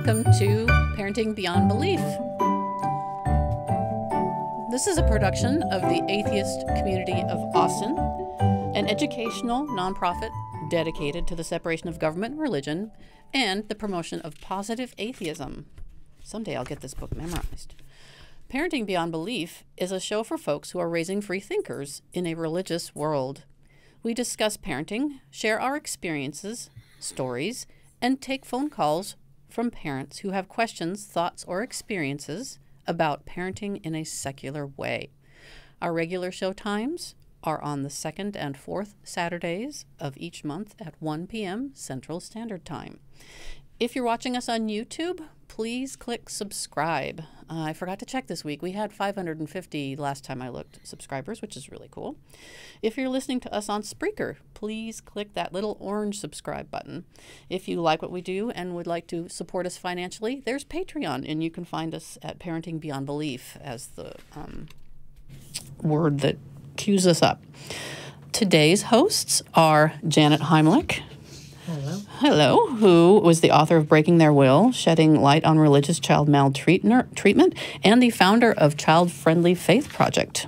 welcome to Parenting Beyond Belief. This is a production of the Atheist Community of Austin, an educational nonprofit dedicated to the separation of government and religion and the promotion of positive atheism. Someday I'll get this book memorized. Parenting Beyond Belief is a show for folks who are raising free thinkers in a religious world. We discuss parenting, share our experiences, stories, and take phone calls from parents who have questions, thoughts, or experiences about parenting in a secular way. Our regular show times are on the second and fourth Saturdays of each month at 1 p.m. Central Standard Time. If you're watching us on YouTube, please click subscribe. I forgot to check this week. We had 550 last time I looked subscribers, which is really cool. If you're listening to us on Spreaker, please click that little orange subscribe button. If you like what we do and would like to support us financially, there's Patreon, and you can find us at Parenting Beyond Belief as the word that cues us up. Today's hosts are Janet Heimlich. Hello, who was the author of Breaking Their Will, Shedding Light on Religious Child Maltreatment, and the founder of Child Friendly Faith Project.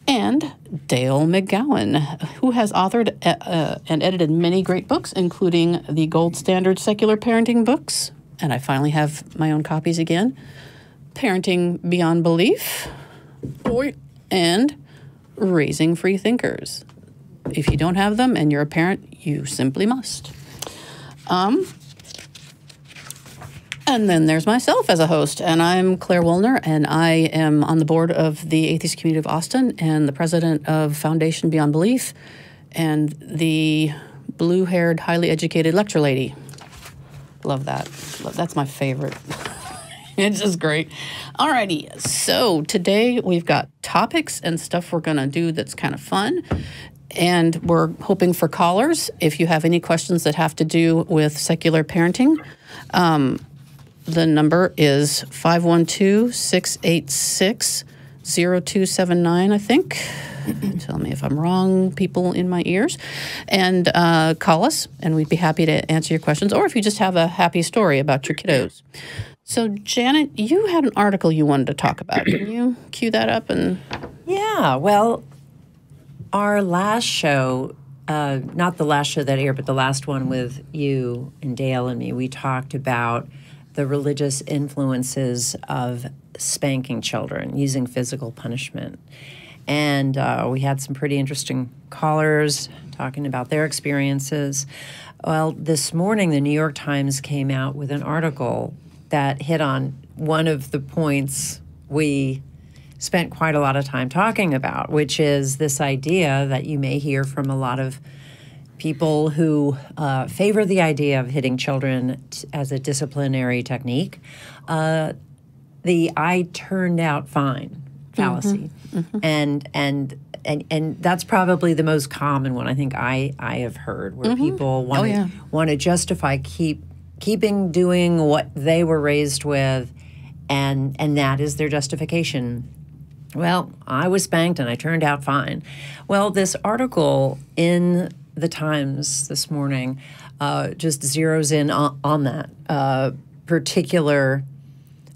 And Dale McGowan, who has authored and edited many great books, including the Gold Standard Secular Parenting books, and I finally have my own copies again, Parenting Beyond Belief, and Raising Free Thinkers. If you don't have them and you're a parent, you simply must. And then there's myself as a host, and I'm Clare Wuellner, and I am on the board of the Atheist Community of Austin and the president of Foundation Beyond Belief and the blue-haired, highly educated lecture lady. Love that. That's my favorite. It's just great. Alrighty, so today we've got topics and stuff we're going to do that's kind of fun. And we're hoping for callers. If you have any questions that have to do with secular parenting, the number is 512-686-0279, I think. Tell me if I'm wrong, people in my ears. And call us, and we'd be happy to answer your questions. Or if you just have a happy story about your kiddos. So, Janet, you had an article you wanted to talk about. Can you cue that up? Yeah, well, our last show, not the last show that aired, but the last one with you and Dale and me, we talked about the religious influences of spanking children, using physical punishment. And we had some pretty interesting callers talking about their experiences. Well, this morning, the New York Times came out with an article that hit on one of the points we spent quite a lot of time talking about, which is this idea that you may hear from a lot of people who favor the idea of hitting children as a disciplinary technique, the "I turned out fine" fallacy. And that's probably the most common one I think I have heard, where people want to justify keeping doing what they were raised with, and that is their justification. Well, I was spanked and I turned out fine. Well, this article in the Times this morning just zeroes in on that particular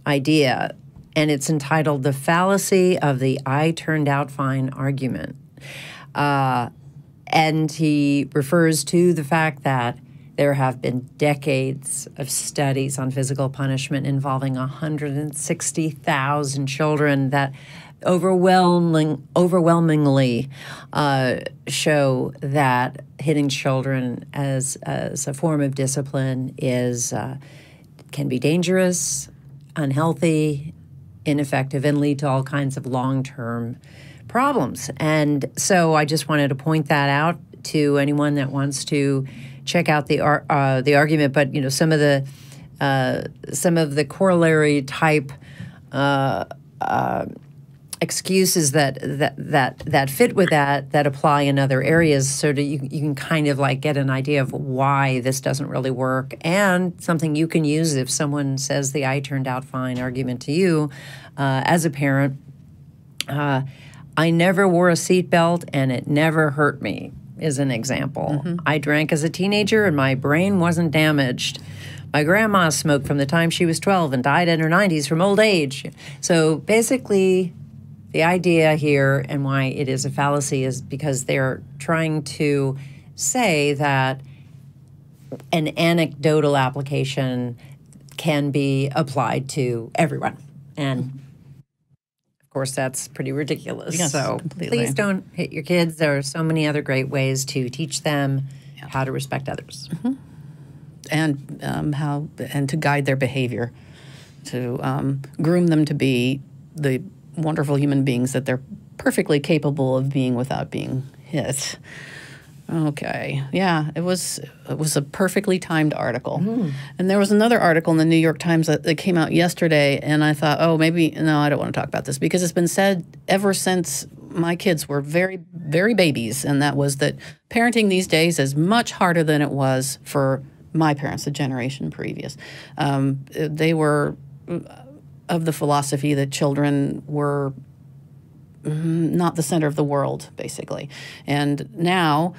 idea, and it's entitled "The Fallacy of the I Turned Out Fine Argument." And he refers to the fact that there have been decades of studies on physical punishment involving 160,000 children that overwhelmingly show that hitting children as a form of discipline can be dangerous, unhealthy, ineffective, and lead to all kinds of long-term problems. And so I just wanted to point that out to anyone that wants to check out the argument. But some of the corollary type excuses that fit with that apply in other areas, so that you can kind of like get an idea of why this doesn't really work, and something you can use if someone says the "I turned out fine" argument to you as a parent. I never wore a seatbelt and it never hurt me is an example. I drank as a teenager and my brain wasn't damaged. My grandma smoked from the time she was 12 and died in her 90s from old age. So basically, the idea here and why it is a fallacy is because they're trying to say that an anecdotal application can be applied to everyone. And of course, that's pretty ridiculous. Yes, so completely. Please don't hit your kids. There are so many other great ways to teach them how to respect others. And and to guide their behavior, to groom them to be the wonderful human beings that they're perfectly capable of being without being hit. Okay, yeah, it was a perfectly timed article. And there was another article in the New York Times that came out yesterday, and I thought, oh, maybe, no, I don't want to talk about this, because it's been said ever since my kids were very, very babies, and that was that parenting these days is much harder than it was for my parents, the generation previous. They were of the philosophy that children were not the center of the world, basically. And now,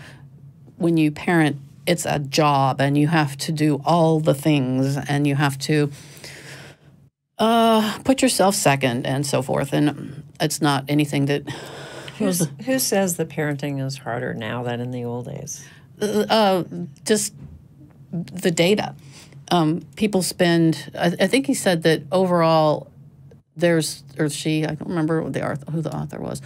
when you parent, it's a job, and you have to do all the things, and you have to put yourself second, and so forth. And it's not anything that... Who says that parenting is harder now than in the old days? Just the data. People spend... I think he said that overall... there's, or she, I don't remember who the author was,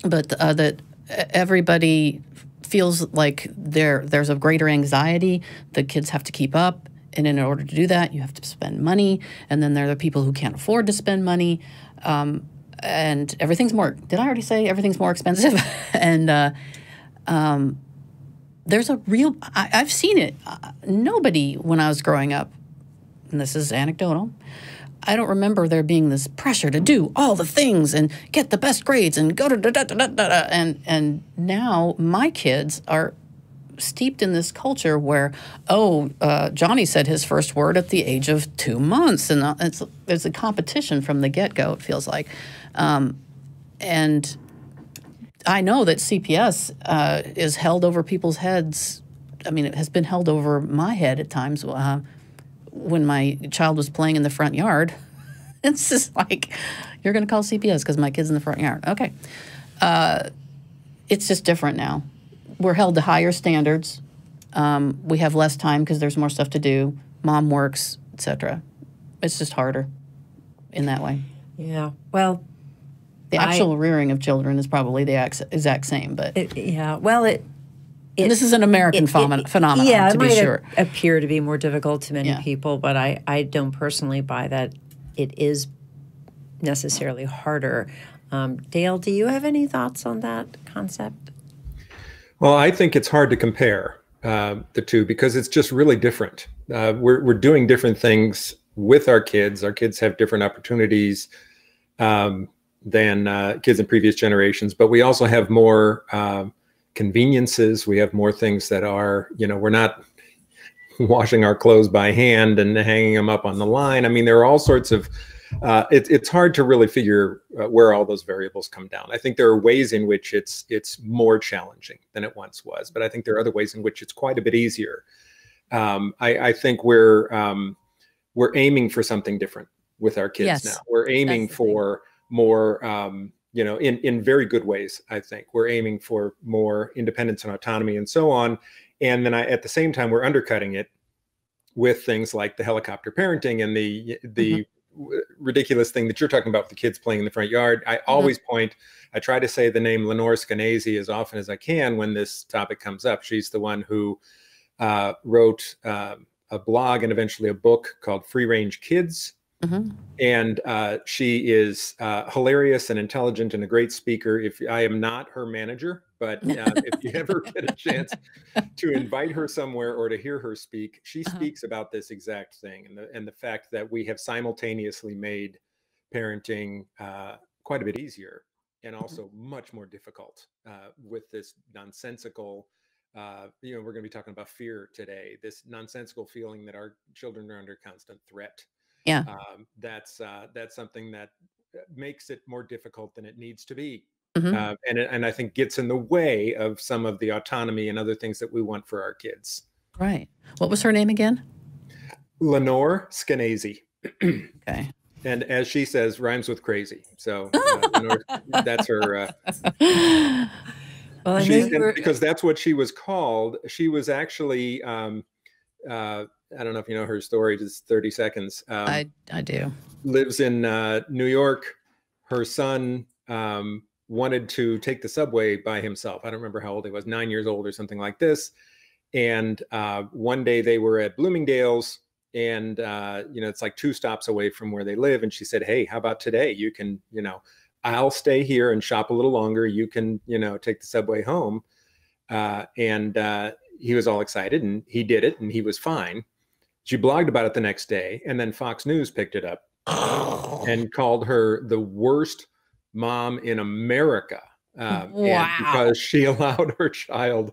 but that everybody feels like there's a greater anxiety. The kids have to keep up, and in order to do that, you have to spend money, and then there are the people who can't afford to spend money, and everything's more, did I already say everything's more expensive? And there's a real, I've seen it. Nobody, when I was growing up, and this is anecdotal, I don't remember there being this pressure to do all the things and get the best grades and go to da-da-da-da-da. And now my kids are steeped in this culture where, Johnny said his first word at the age of 2 months. And it's a competition from the get-go, it feels like. And I know that CPS is held over people's heads. I mean, it has been held over my head at times. When my child was playing in the front yard, it's just like, you're going to call CPS because my kid's in the front yard. Okay. It's just different now. We're held to higher standards. We have less time because there's more stuff to do. Mom works, etc. It's just harder in that way. Yeah. Well, the actual rearing of children is probably the exact same, but... And this is an American phenomenon, yeah, to be sure. It might appear to be more difficult to many people, but I don't personally buy that it is necessarily harder. Dale, do you have any thoughts on that concept? Well, I think it's hard to compare the two because it's just really different. We're doing different things with our kids. Our kids have different opportunities than kids in previous generations, but we also have more conveniences. We have more things that are, we're not washing our clothes by hand and hanging them up on the line. I mean, there are all sorts of, it's hard to really figure where all those variables come down. I think there are ways in which it's more challenging than it once was, but I think there are other ways in which it's quite a bit easier. I think we're aiming for something different with our kids now. We're aiming for more, in very good ways. I think we're aiming for more independence and autonomy and so on. And then at the same time, we're undercutting it with things like the helicopter parenting and the ridiculous thing that you're talking about with the kids playing in the front yard. I always I try to say the name Lenore Skenazy as often as I can when this topic comes up. She's the one who wrote a blog and eventually a book called Free Range Kids. And she is hilarious and intelligent and a great speaker. I am not her manager, but if you ever get a chance to invite her somewhere or to hear her speak, she speaks about this exact thing and the fact that we have simultaneously made parenting quite a bit easier and also much more difficult with this nonsensical, we're going to be talking about fear today, this nonsensical feeling that our children are under constant threat. Yeah. That's something that makes it more difficult than it needs to be. And I think gets in the way of some of the autonomy and other things that we want for our kids. Right. What was her name again? Lenore Skenazy. Okay. And as she says, rhymes with crazy. So Lenore, that's her. Well, I know you were, because that's what she was called. She was actually, I don't know if you know her story, just 30 seconds. I do. Lives in New York. Her son wanted to take the subway by himself. I don't remember how old he was, 9 years old or something like this. And one day they were at Bloomingdale's, and it's like 2 stops away from where they live. And she said, "Hey, how about today? You can, I'll stay here and shop a little longer. You can, take the subway home." And he was all excited, and he did it, and he was fine. She blogged about it the next day, and then Fox News picked it up and called her the worst mom in America. Wow. And because she allowed her child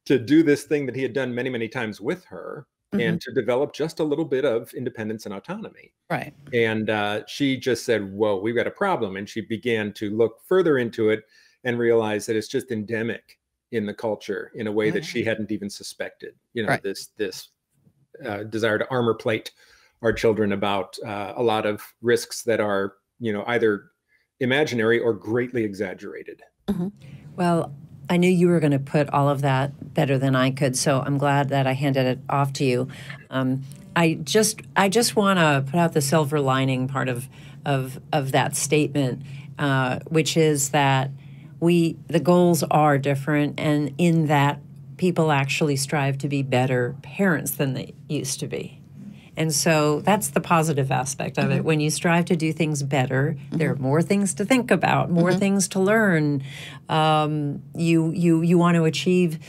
to do this thing that he had done many, many times with her, and to develop just a little bit of independence and autonomy. Right. And she just said, "Whoa, we've got a problem." And she began to look further into it and realize that it's just endemic in the culture in a way that she hadn't even suspected. This desire to armor plate our children about a lot of risks that are, either imaginary or greatly exaggerated. well, I knew you were going to put all of that better than I could, so I'm glad that I handed it off to you. I just want to put out the silver lining part of that statement, which is that the goals are different, and in that people actually strive to be better parents than they used to be. And so that's the positive aspect of it. When you strive to do things better, there are more things to think about, more things to learn. You want to achieve,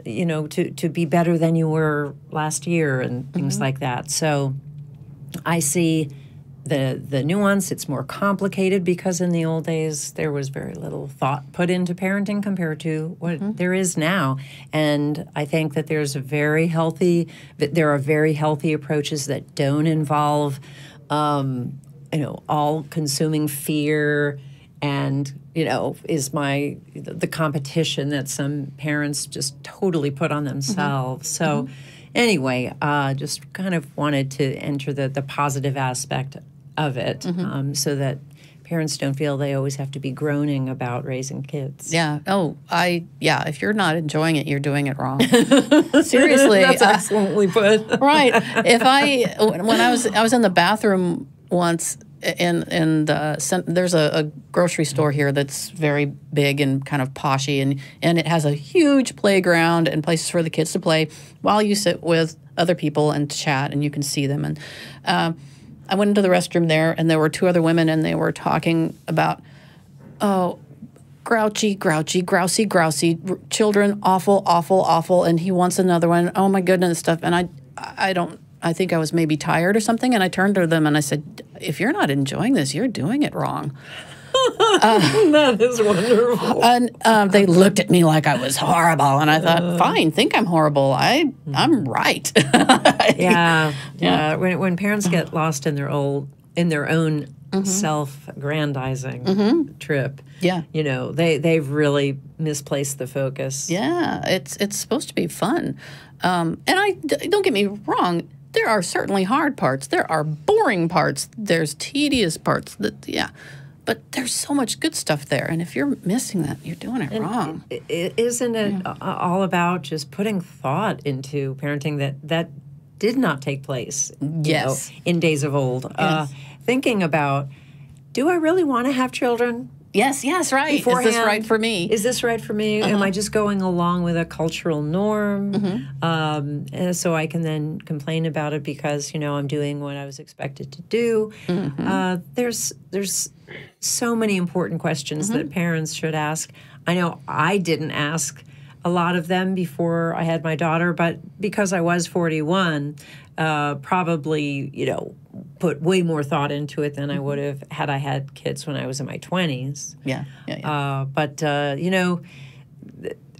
to be better than you were last year and things like that. So I see the nuance. It's more complicated because in the old days there was very little thought put into parenting compared to what there is now. And I think that there are very healthy approaches that don't involve all-consuming fear and is the competition that some parents just totally put on themselves. So anyway, just kind of wanted to enter the positive aspect of it, so that parents don't feel they always have to be groaning about raising kids. Yeah. If you're not enjoying it, you're doing it wrong. Seriously. That's excellently put. Right. When I was in the bathroom once, there's a grocery store here that's very big and kind of poshy, and it has a huge playground and places for the kids to play while you sit with other people and chat, and you can see them. And I went into the restroom there, and there were 2 other women, and they were talking about, grouchy, children, awful, and he wants another one. Oh my goodness, stuff. And I think I was maybe tired or something, and I turned to them and I said, "If you're not enjoying this, you're doing it wrong." That is wonderful. And they looked at me like I was horrible, and I thought, fine, think I'm horrible. I'm right. Yeah. When parents get lost in their own self-aggrandizing trip, they've really misplaced the focus. Yeah, it's supposed to be fun, and don't get me wrong. There are certainly hard parts. There are boring parts. There's tedious parts. But there's so much good stuff there, and if you're missing that, you're doing it wrong. Isn't it all about just putting thought into parenting that did not take place in days of old? Yes. Thinking about, do I really want to have children? Yes, right. Beforehand, is this right for me? Is this right for me? Am I just going along with a cultural norm? So I can then complain about it because, I'm doing what I was expected to do. There's so many important questions that parents should ask. I know I didn't ask a lot of them before I had my daughter, but because I was 41, probably, put way more thought into it than I would have had I had kids when I was in my 20s. Yeah. But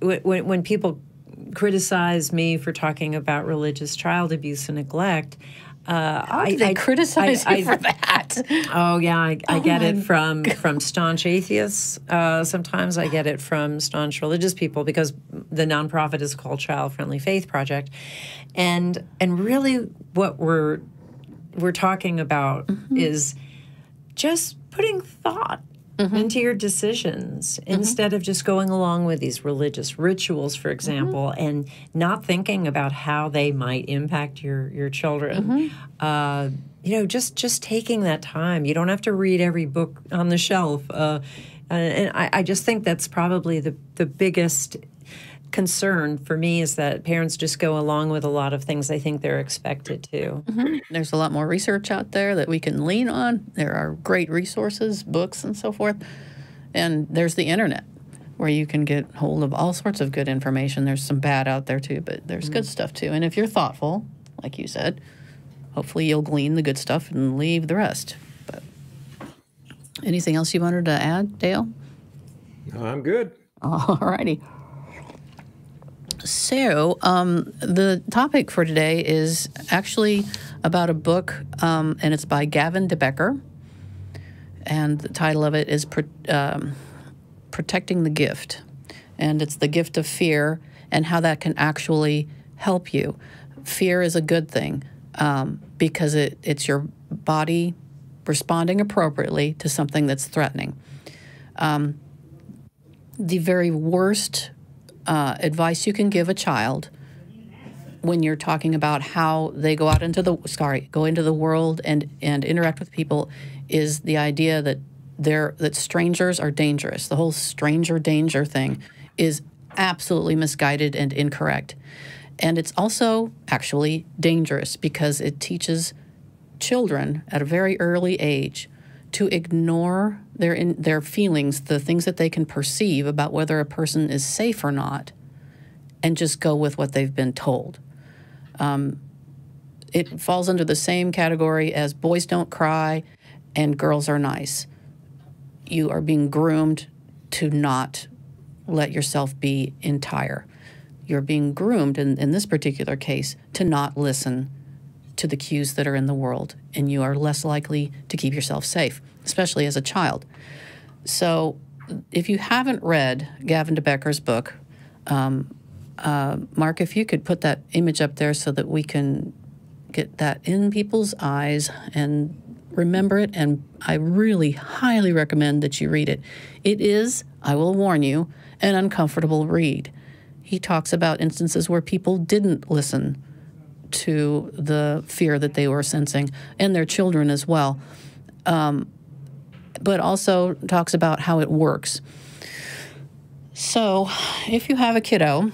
when people criticize me for talking about religious child abuse and neglect, How do they criticize you for that? Oh yeah, I get it from staunch atheists. Sometimes I get it from staunch religious people because the nonprofit is called Child Friendly Faith Project, and really what we're talking about is just putting thought into your decisions instead of just going along with these religious rituals, for example, and not thinking about how they might impact your children. Just taking that time. You don't have to read every book on the shelf. And I just think that's probably the biggest concern for me is that parents just go along with a lot of things they think they're expected to. There's a lot more research out there that we can lean on. There are great resources, books, and so forth. And there's the internet where you can get hold of all sorts of good information. There's some bad out there too, but there's good stuff too. And if you're thoughtful, like you said, hopefully you'll glean the good stuff and leave the rest. But anything else you wanted to add, Dale? No, I'm good. All righty. So the topic for today is actually about a book, and it's by Gavin de Becker. And the title of it is Protecting the Gift. And it's the gift of fear and how that can actually help you. Fear is a good thing because it's your body responding appropriately to something that's threatening. The very worst advice you can give a child when you're talking about how they go out into the world and interact with people is the idea that strangers are dangerous. The whole stranger danger thing is absolutely misguided and incorrect. And it's also actually dangerous because it teaches children at a very early age to ignore their feelings, the things that they can perceive about whether a person is safe or not, and just go with what they've been told. It falls under the same category as boys don't cry and girls are nice. You are being groomed to not let yourself be entire. You're being groomed, in this particular case, to not listen to the cues that are in the world, and you are less likely to keep yourself safe, especially as a child. So if you haven't read Gavin de Becker's book, Mark, if you could put that image up there so that we can get that in people's eyes and remember it, and I really highly recommend that you read it. It is, I will warn you, an uncomfortable read. He talks about instances where people didn't listen to the fear that they were sensing, and their children as well, but also talks about how it works. So if you have a kiddo,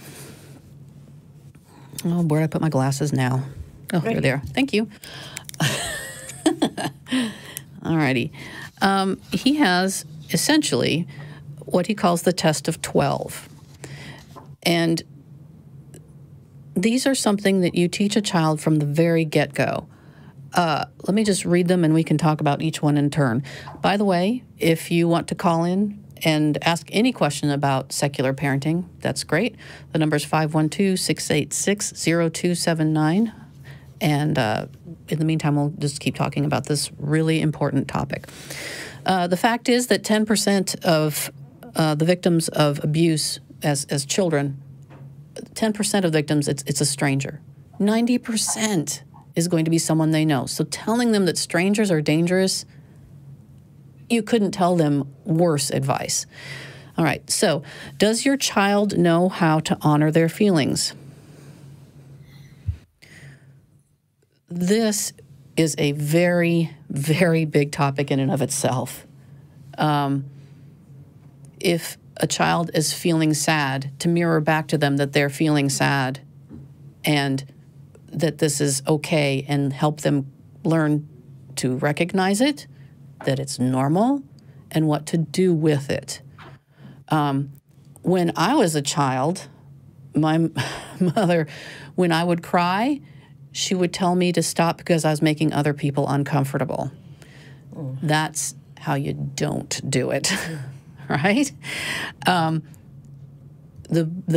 where did I put my glasses now? Oh, they're there. Thank you. All righty. He has essentially what he calls the test of 12. And these are something that you teach a child from the very get-go. Let me just read them and we can talk about each one in turn. By the way, if you want to call in and ask any question about secular parenting, that's great. The number is 512-686-0279. And in the meantime, we'll just keep talking about this really important topic. The fact is that 10% of the victims of abuse as children, 10% of victims, it's a stranger. 90% is going to be someone they know. So telling them that strangers are dangerous, you couldn't tell them worse advice. All right, so does your child know how to honor their feelings? This is a very, very big topic in and of itself. If a child is feeling sad, to mirror back to them that they're feeling sad and that this is okay, and help them learn to recognize it, that it's normal, and what to do with it. When I was a child, my mother, when I would cry, she would tell me to stop because I was making other people uncomfortable. Oh. That's how you don't do it, right? The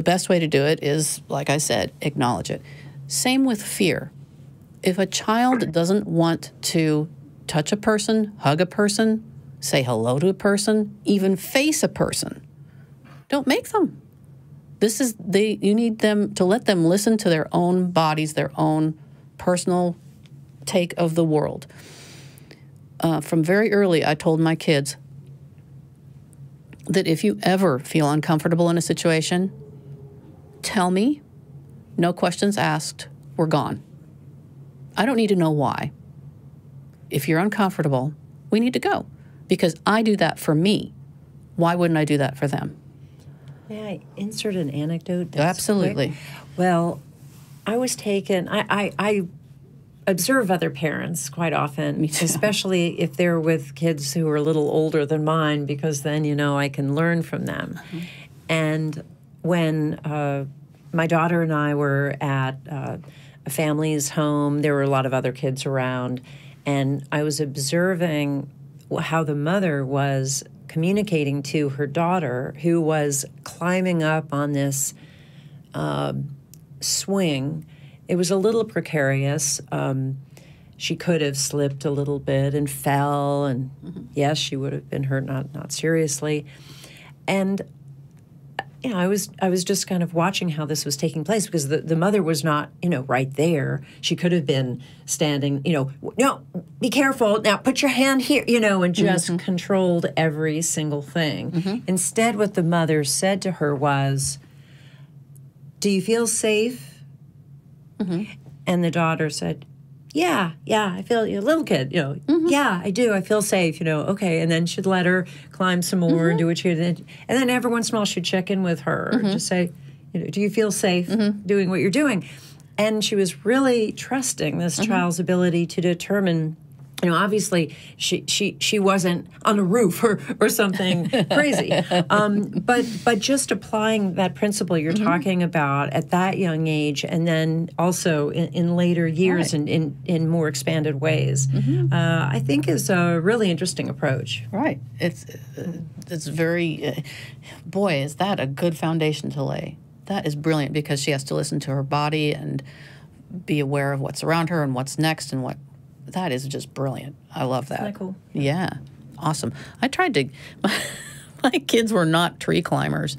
best way to do it is, like I said, acknowledge it. Same with fear. If a child doesn't want to touch a person, hug a person, say hello to a person, even face a person, don't make them. You need them to let them listen to their own bodies, their own personal take of the world. From very early, I told my kids that if you ever feel uncomfortable in a situation, tell me, no questions asked, we're gone. I don't need to know why. If you're uncomfortable, we need to go, because I do that for me. Why wouldn't I do that for them? May I insert an anecdote? Absolutely. Quick? Well, I was taken, I observe other parents quite often, especially if they're with kids who are a little older than mine, because then, you know, I can learn from them. Mm-hmm. And when my daughter and I were at a family's home, there were a lot of other kids around, and I was observing how the mother was communicating to her daughter, who was climbing up on this swing. It was a little precarious. She could have slipped a little bit and fell, and yes, she would have been hurt, not seriously. And you know, I was just kind of watching how this was taking place, because the mother was not, you know, right there. She could have been standing, you know, no, be careful, now put your hand here, you know, and just controlled every single thing. Instead, what the mother said to her was, "Do you feel safe?" And the daughter said, yeah, I feel, a little kid, you know, yeah, I do, I feel safe, you know, okay. And then she'd let her climb some more and do what she did. And then every once in a while she'd check in with her, just say, you know, do you feel safe doing what you're doing? And she was really trusting this child's ability to determine, you know, obviously she wasn't on a roof or something crazy, but just applying that principle you're talking about at that young age, and then also in later years and in more expanded ways, I think is a really interesting approach. Right. It's very, boy, is that a good foundation to lay. That is brilliant, because she has to listen to her body and be aware of what's around her and what's next and what. That is just brilliant. I love that. Isn't that cool? Yeah. Awesome. I tried to, my kids were not tree climbers,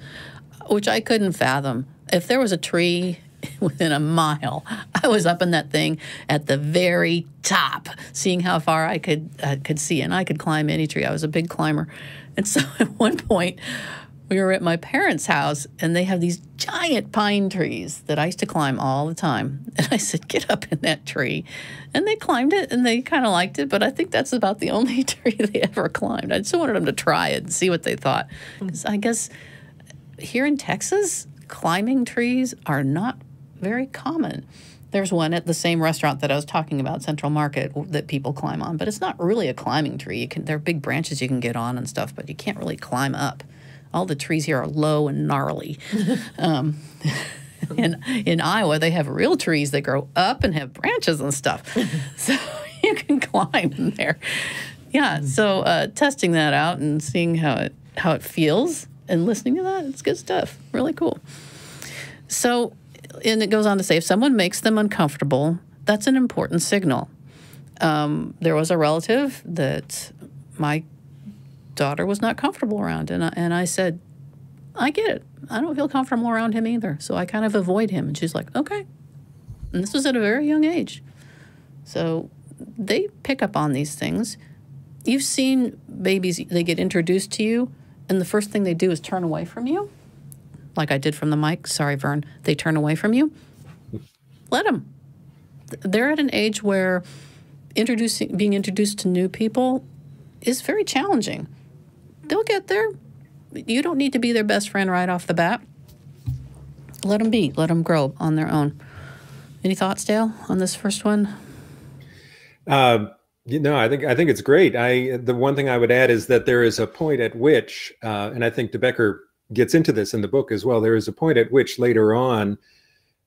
which I couldn't fathom. If there was a tree within a mile, I was up in that thing at the very top, seeing how far I could see, and I could climb any tree. I was a big climber. And so at one point, we were at my parents' house, and they have these giant pine trees that I used to climb all the time. And I said, get up in that tree. And they climbed it, and they kind of liked it, but I think that's about the only tree they ever climbed. I just wanted them to try it and see what they thought. Because I guess here in Texas, climbing trees are not very common. There's one at the same restaurant that I was talking about, Central Market, that people climb on. But it's not really a climbing tree. There are big branches you can get on and stuff, but you can't really climb up. All the trees here are low and gnarly. In Iowa, they have real trees that grow up and have branches and stuff. So you can climb in there. Yeah, so testing that out and seeing how it feels and listening to that, it's good stuff. Really cool. So, and it goes on to say, if someone makes them uncomfortable, that's an important signal. There was a relative that my daughter was not comfortable around, and I said, I get it. I don't feel comfortable around him either, so I kind of avoid him. And she's like, okay. And this was at a very young age. So they pick up on these things. You've seen babies, they get introduced to you, and the first thing they do is turn away from you, like I did from the mic. Sorry, Vern. They turn away from you. Let them. They're at an age where being introduced to new people is very challenging. They'll get there. You don't need to be their best friend right off the bat. Let them be. Let them grow on their own. Any thoughts, Dale, on this first one? You know, I think it's great. The one thing I would add is that there is a point at which, and I think DeBecker gets into this in the book as well. There is a point at which later on,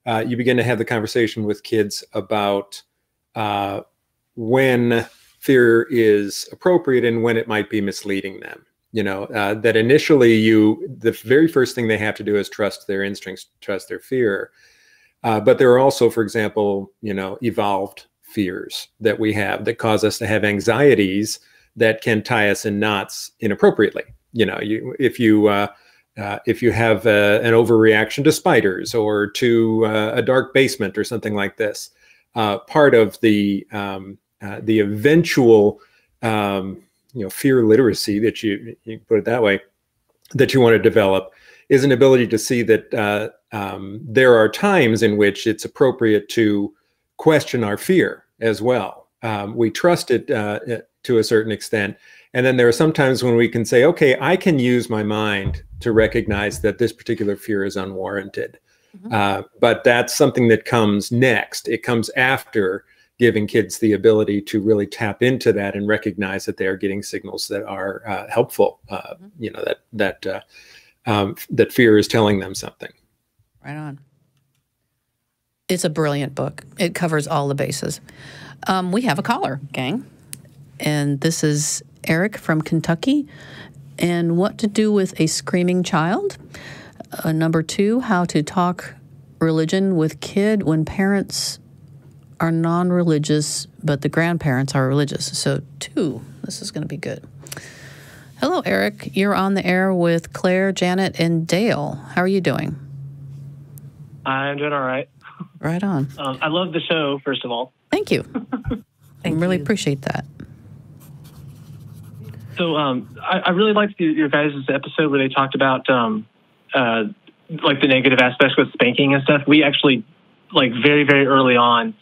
you begin to have the conversation with kids about when fear is appropriate and when it might be misleading them. You know, that initially the very first thing they have to do is trust their instincts, trust their fear. But there are also, for example, you know, evolved fears that we have that cause us to have anxieties that can tie us in knots inappropriately. You know, if you have an overreaction to spiders or to a dark basement or something like this, part of the eventual fear literacy, that you put it that way, that you want to develop, is an ability to see that there are times in which it's appropriate to question our fear as well. We trust it to a certain extent. And then there are some times when we can say, okay, I can use my mind to recognize that this particular fear is unwarranted. But that's something that comes next. It comes after giving kids the ability to really tap into that and recognize that they are getting signals that are helpful. That fear is telling them something. Right on. It's a brilliant book. It covers all the bases. We have a caller, gang. And this is Eric from Kentucky. And what to do with a screaming child. Number 2, how to talk religion with kid when parents are non-religious, but the grandparents are religious. So 2, this is going to be good. Hello, Eric. You're on the air with Claire, Janet, and Dale. How are you doing? I'm doing all right. Right on. I love the show, first of all. Thank you. I really appreciate that. So I really liked your guys' episode where they talked about like the negative aspects with spanking and stuff. We actually, like very, very early on,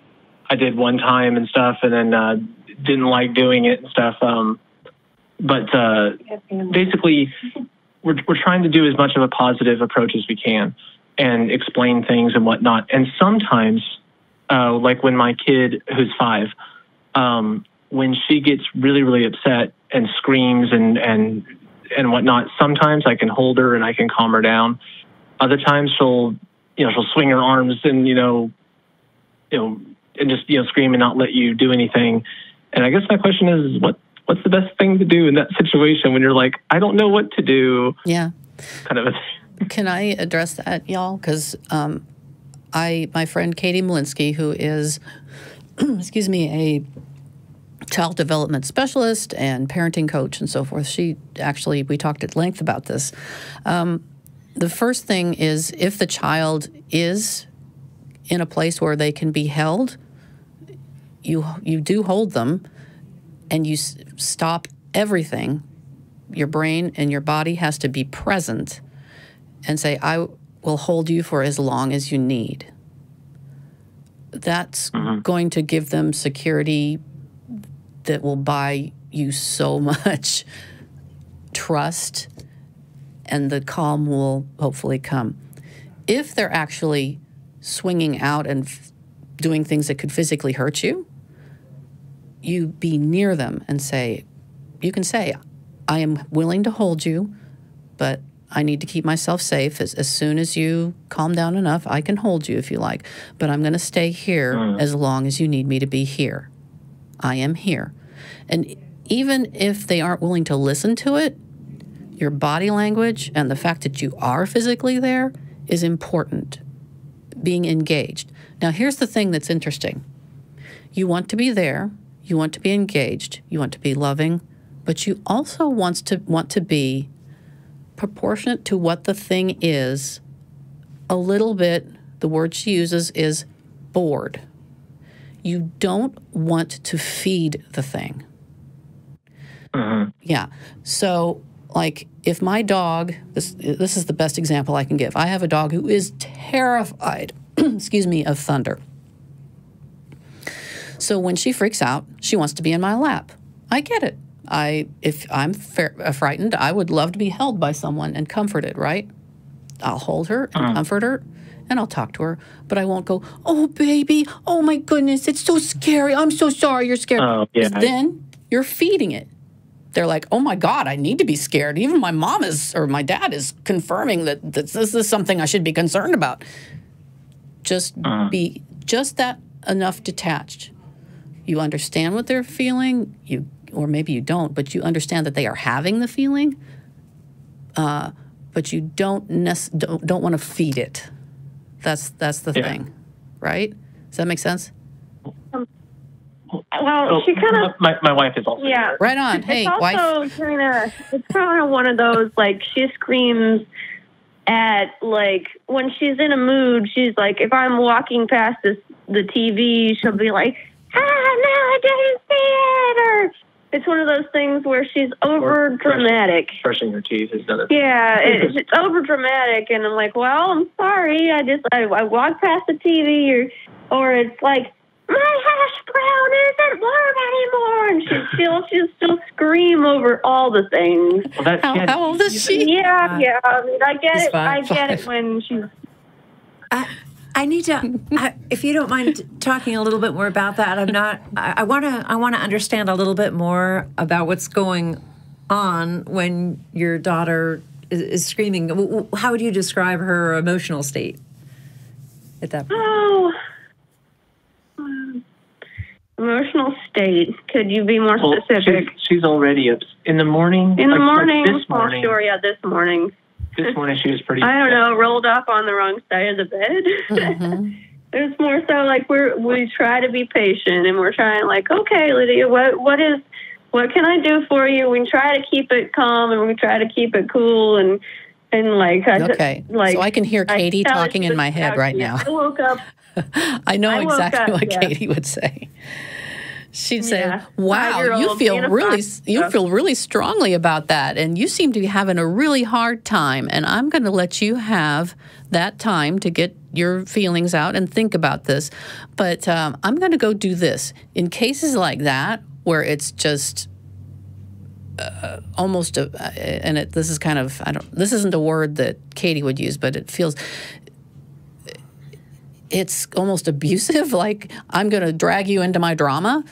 I did one time and stuff, and then didn't like doing it and stuff. But basically, we're trying to do as much of a positive approach as we can and explain things and whatnot. And sometimes, like when my kid, who's 5, when she gets really, really upset and screams and whatnot, sometimes I can hold her and I can calm her down. Other times she'll swing her arms and, and just, scream and not let you do anything. And I guess my question is, what's the best thing to do in that situation when you're like, I don't know what to do? Yeah. Kind of a thing. Can I address that, y'all? Because my friend Katie Malinsky, who is, excuse me, a child development specialist and parenting coach and so forth, we talked at length about this. The first thing is, if the child is in a place where they can be held, you do hold them, and you stop everything. Your brain and your body has to be present and say, I will hold you for as long as you need. That's going to give them security that will buy you so much trust, and the calm will hopefully come. If they're actually swinging out and doing things that could physically hurt you, you be near them and you can say, I am willing to hold you, but I need to keep myself safe. As soon as you calm down enough, I can hold you if you like, but I'm going to stay here as long as you need me to be here. I am here. And even if they aren't willing to listen to it, your body language and the fact that you are physically there is important. Being engaged. Now, here's the thing that's interesting. You want to be there. You want to be engaged. You want to be loving. But you also want to be proportionate to what the thing is. A little bit, the word she uses is bored. You don't want to feed the thing. Yeah. So, like, if my dog, this is the best example I can give. I have a dog who is terrified, excuse me, of thunder. So when she freaks out, she wants to be in my lap. I get it. If I'm frightened, I would love to be held by someone and comforted, right? I'll hold her and comfort her, and I'll talk to her, but I won't go, oh, baby, oh, my goodness, it's so scary. I'm so sorry you're scared. Yeah. Then you're feeding it. They're like, oh, my God, I need to be scared. Even my mom or my dad is confirming that this is something I should be concerned about. Just be just that enough detached. You understand what they're feeling, or maybe you don't, but you understand that they are having the feeling, but you don't want to feed it. That's the thing, right? Does that make sense? Well, she kind of. My wife is also. Yeah. Right on. Hey, it's wife. It's kind of one of those, like, she screams at, like, when she's in a mood, she's like, if I'm walking past the TV, she'll be like, no, I didn't see it. Or it's one of those things where she's over dramatic. Brushing her teeth is another. Yeah, it's over dramatic, and I'm like, well, I'm sorry. I walked past the TV, or it's like, my hash brown isn't warm anymore, and she'll still scream over all the things. Well, how old is she? Yeah. I mean, I get it. I get it when she's. I need to, if you don't mind talking a little bit more about that. I want to understand a little bit more about what's going on when your daughter is screaming. How would you describe her emotional state at that point? Oh. Emotional state. Could you be more specific? She's already in the morning. In the morning. Like this morning. Oh, sure, yeah, this morning. This morning she was pretty. I don't know, rolled up on the wrong side of the bed. Mm-hmm. It's more so like we try to be patient, and we're trying, like, okay, Lydia, what can I do for you? We try to keep it calm, and we try to keep it cool, and like okay. So I can hear Katie talking in my head right now. I woke up. I know exactly what Katie would say. She'd say, "Wow, you feel really strongly about that, and you seem to be having a really hard time. And I'm going to let you have that time to get your feelings out and think about this. But I'm going to go do this." In cases like that, where it's just almost this is kind of this isn't a word that Katie would use, but it feels. It's almost abusive, like, I'm going to drag you into my drama,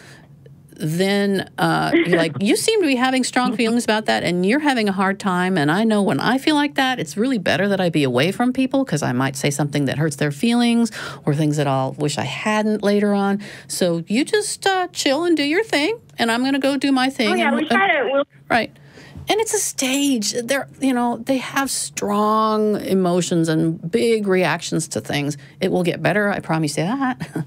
then you're like, you seem to be having strong feelings about that, and you're having a hard time, and I know when I feel like that, it's really better that I be away from people because I might say something that hurts their feelings or things that I'll wish I hadn't later on. So you just chill and do your thing, and I'm going to go do my thing. Oh, yeah, we try to. Right. And it's a stage. They have strong emotions and big reactions to things. It will get better, I promise you that.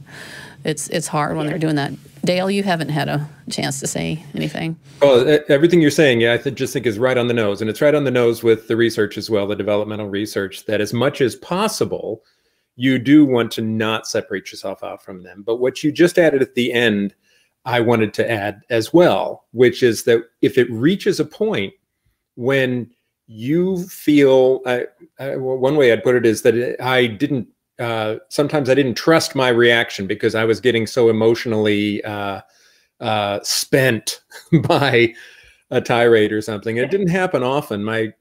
It's hard when they're doing that. Dale, you haven't had a chance to say anything. Well, everything you're saying, I just think is right on the nose. And it's right on the nose with the research as well, the developmental research, that as much as possible, you do want to not separate yourself out from them. But what you just added at the end, I wanted to add as well, which is that if it reaches a point when you feel, one way I'd put it is that sometimes I didn't trust my reaction because I was getting so emotionally spent by a tirade or something. It didn't happen often. My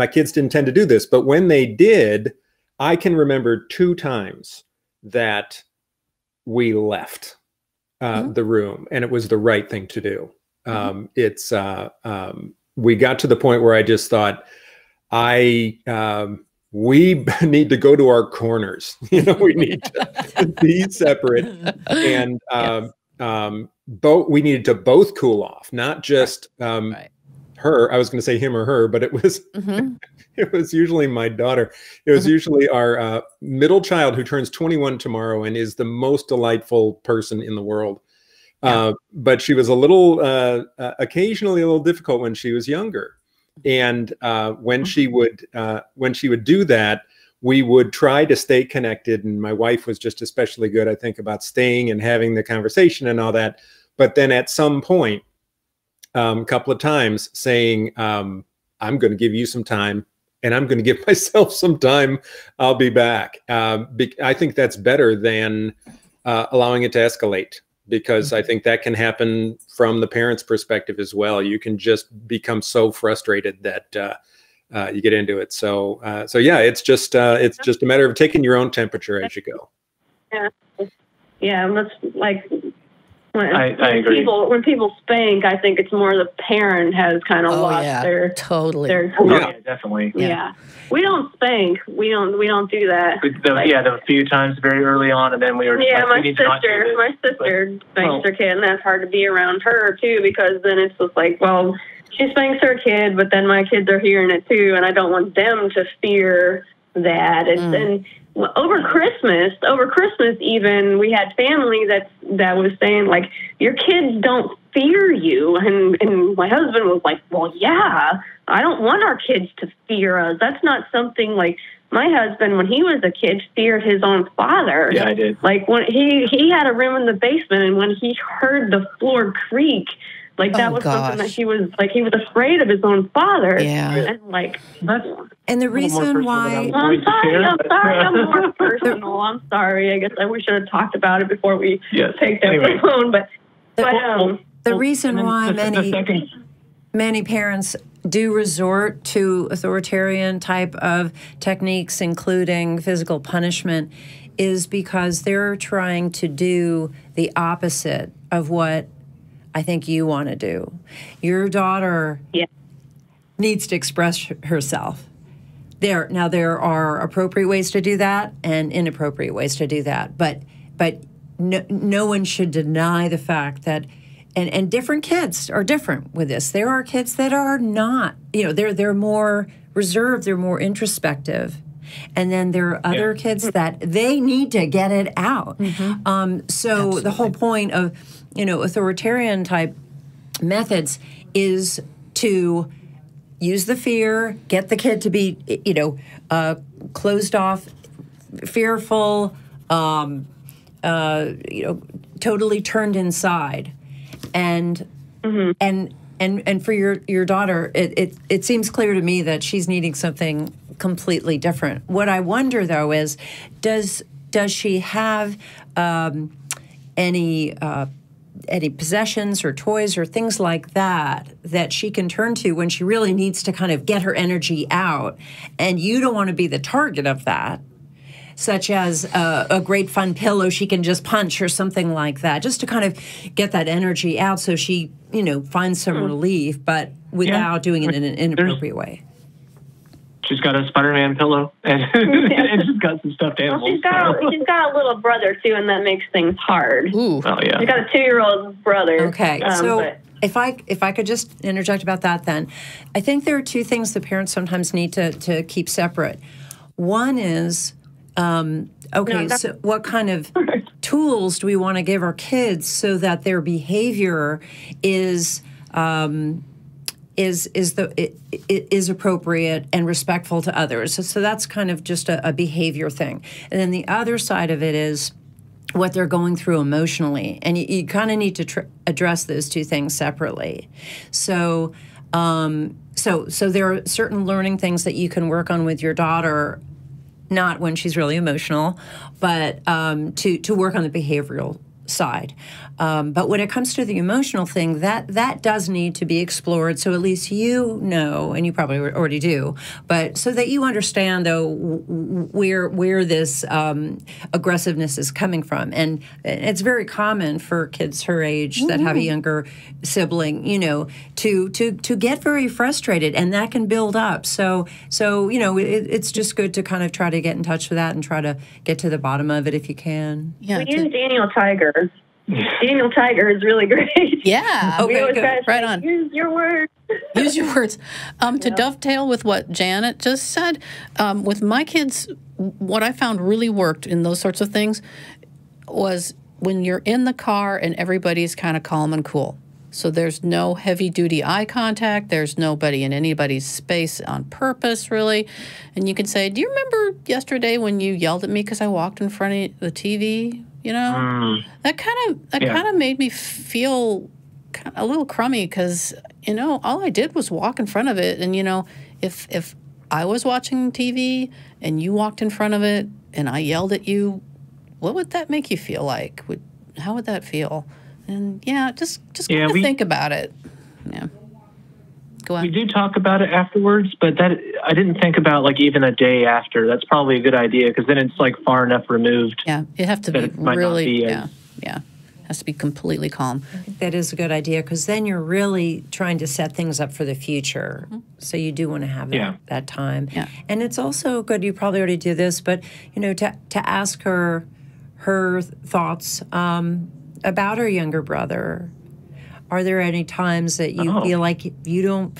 kids didn't tend to do this, but when they did, I can remember 2 times that we left the room, and it was the right thing to do. We got to the point where I just thought, we need to go to our corners. We need to be separate, and we needed to both cool off, not just her. I was going to say him or her, but it was it was usually my daughter. It was usually our middle child, who turns 21 tomorrow and is the most delightful person in the world. But she was a little, occasionally a little difficult when she was younger. And when she would do that, we would try to stay connected. And my wife was just especially good, I think, about staying and having the conversation and all that. But then at some point, a couple of times saying, I'm going to give you some time, and I'm going to give myself some time. I'll be back. I think that's better than allowing it to escalate, because I think that can happen from the parent's perspective as well. You can just become so frustrated that you get into it. So yeah, it's just a matter of taking your own temperature as you go. Yeah, that's like I agree. When people spank, I think it's more the parent has kind of lost their totally. Yeah, definitely. Yeah. We don't spank. We don't do that. There were a few times very early on, and then we were. My sister spanks her kid, and that's hard to be around her too, because then it's just like, well, she spanks her kid, but then my kids are hearing it too, and I don't want them to fear that. And over Christmas even, we had family that was saying, like, your kids don't fear you. And my husband was like, well, yeah, I don't want our kids to fear us. That's not something, like, my husband, when he was a kid, feared his own father. Yeah, I did. Like, when he had a room in the basement, and when he heard the floor creak, like, that was something that he was afraid of his own father. Yeah. And, like, And the reason why... I'm sorry, I'm more personal. I'm sorry. I guess we should have talked about it before we take that phone. But the reason why many parents do resort to authoritarian type of techniques, including physical punishment, is because they're trying to do the opposite of what I think you want to do. Your daughter needs to express herself. There are appropriate ways to do that and inappropriate ways to do that. But no one should deny the fact that, and different kids are different with this. There are kids that are not, they're more reserved, they're more introspective. And then there are other kids that they need to get it out. So the whole point of, authoritarian type methods is to use the fear, get the kid to be, closed off, fearful, totally turned inside. And for your daughter, it seems clear to me that she's needing something completely different. What I wonder, though, is does she have any possessions or toys or things like that she can turn to when she really needs to kind of get her energy out, and you don't want to be the target of that, such as a great fun pillow she can just punch or something like that, just to kind of get that energy out so she, finds some relief, but without doing it in an inappropriate way. She's got a Spider-Man pillow, and she's got some stuffed animals. Well, she's got a little brother, too, and that makes things hard. Ooh. Oh, yeah. She's got a 2-year-old brother. Okay, if I could just interject about that then. I think there are two things the parents sometimes need to keep separate. One is, so what kind of tools do we want to give our kids so that their behavior is appropriate and respectful to others. So that's kind of just a behavior thing. And then the other side of it is what they're going through emotionally. And you kind of need to address those two things separately. So there are certain learning things that you can work on with your daughter, not when she's really emotional, but to work on the behavioral side. But when it comes to the emotional thing, that does need to be explored, so at least and you probably already do, but so that you understand, though, where this aggressiveness is coming from. And it's very common for kids her age that have a younger sibling, to get very frustrated, and that can build up. So it's just good to kind of try to get in touch with that and try to get to the bottom of it if you can. Yeah, we use Daniel Tiger. Daniel Tiger is really great. Yeah. Okay, good. Right on. Use your words. Use your words. To dovetail with what Janet just said, with my kids, what I found really worked in those sorts of things was when you're in the car and everybody's kind of calm and cool. So there's no heavy-duty eye contact. There's nobody in anybody's space on purpose, really. And you can say, do you remember yesterday when you yelled at me because I walked in front of the TV? That kind of made me feel a little crummy because, all I did was walk in front of it. And, if I was watching TV and you walked in front of it and I yelled at you, what would that make you feel like? How would that feel? And just kind of think about it. Yeah. Go on. We do talk about it afterwards, but that I didn't think about like even a day after. That's probably a good idea because then it's like far enough removed. Yeah, it have to be really. Has to be completely calm. I think that is a good idea because then you're really trying to set things up for the future. So you do want to have that time. Yeah. And it's also good. You probably already do this, but to ask her thoughts about her younger brother. Are there any times that you feel like you don't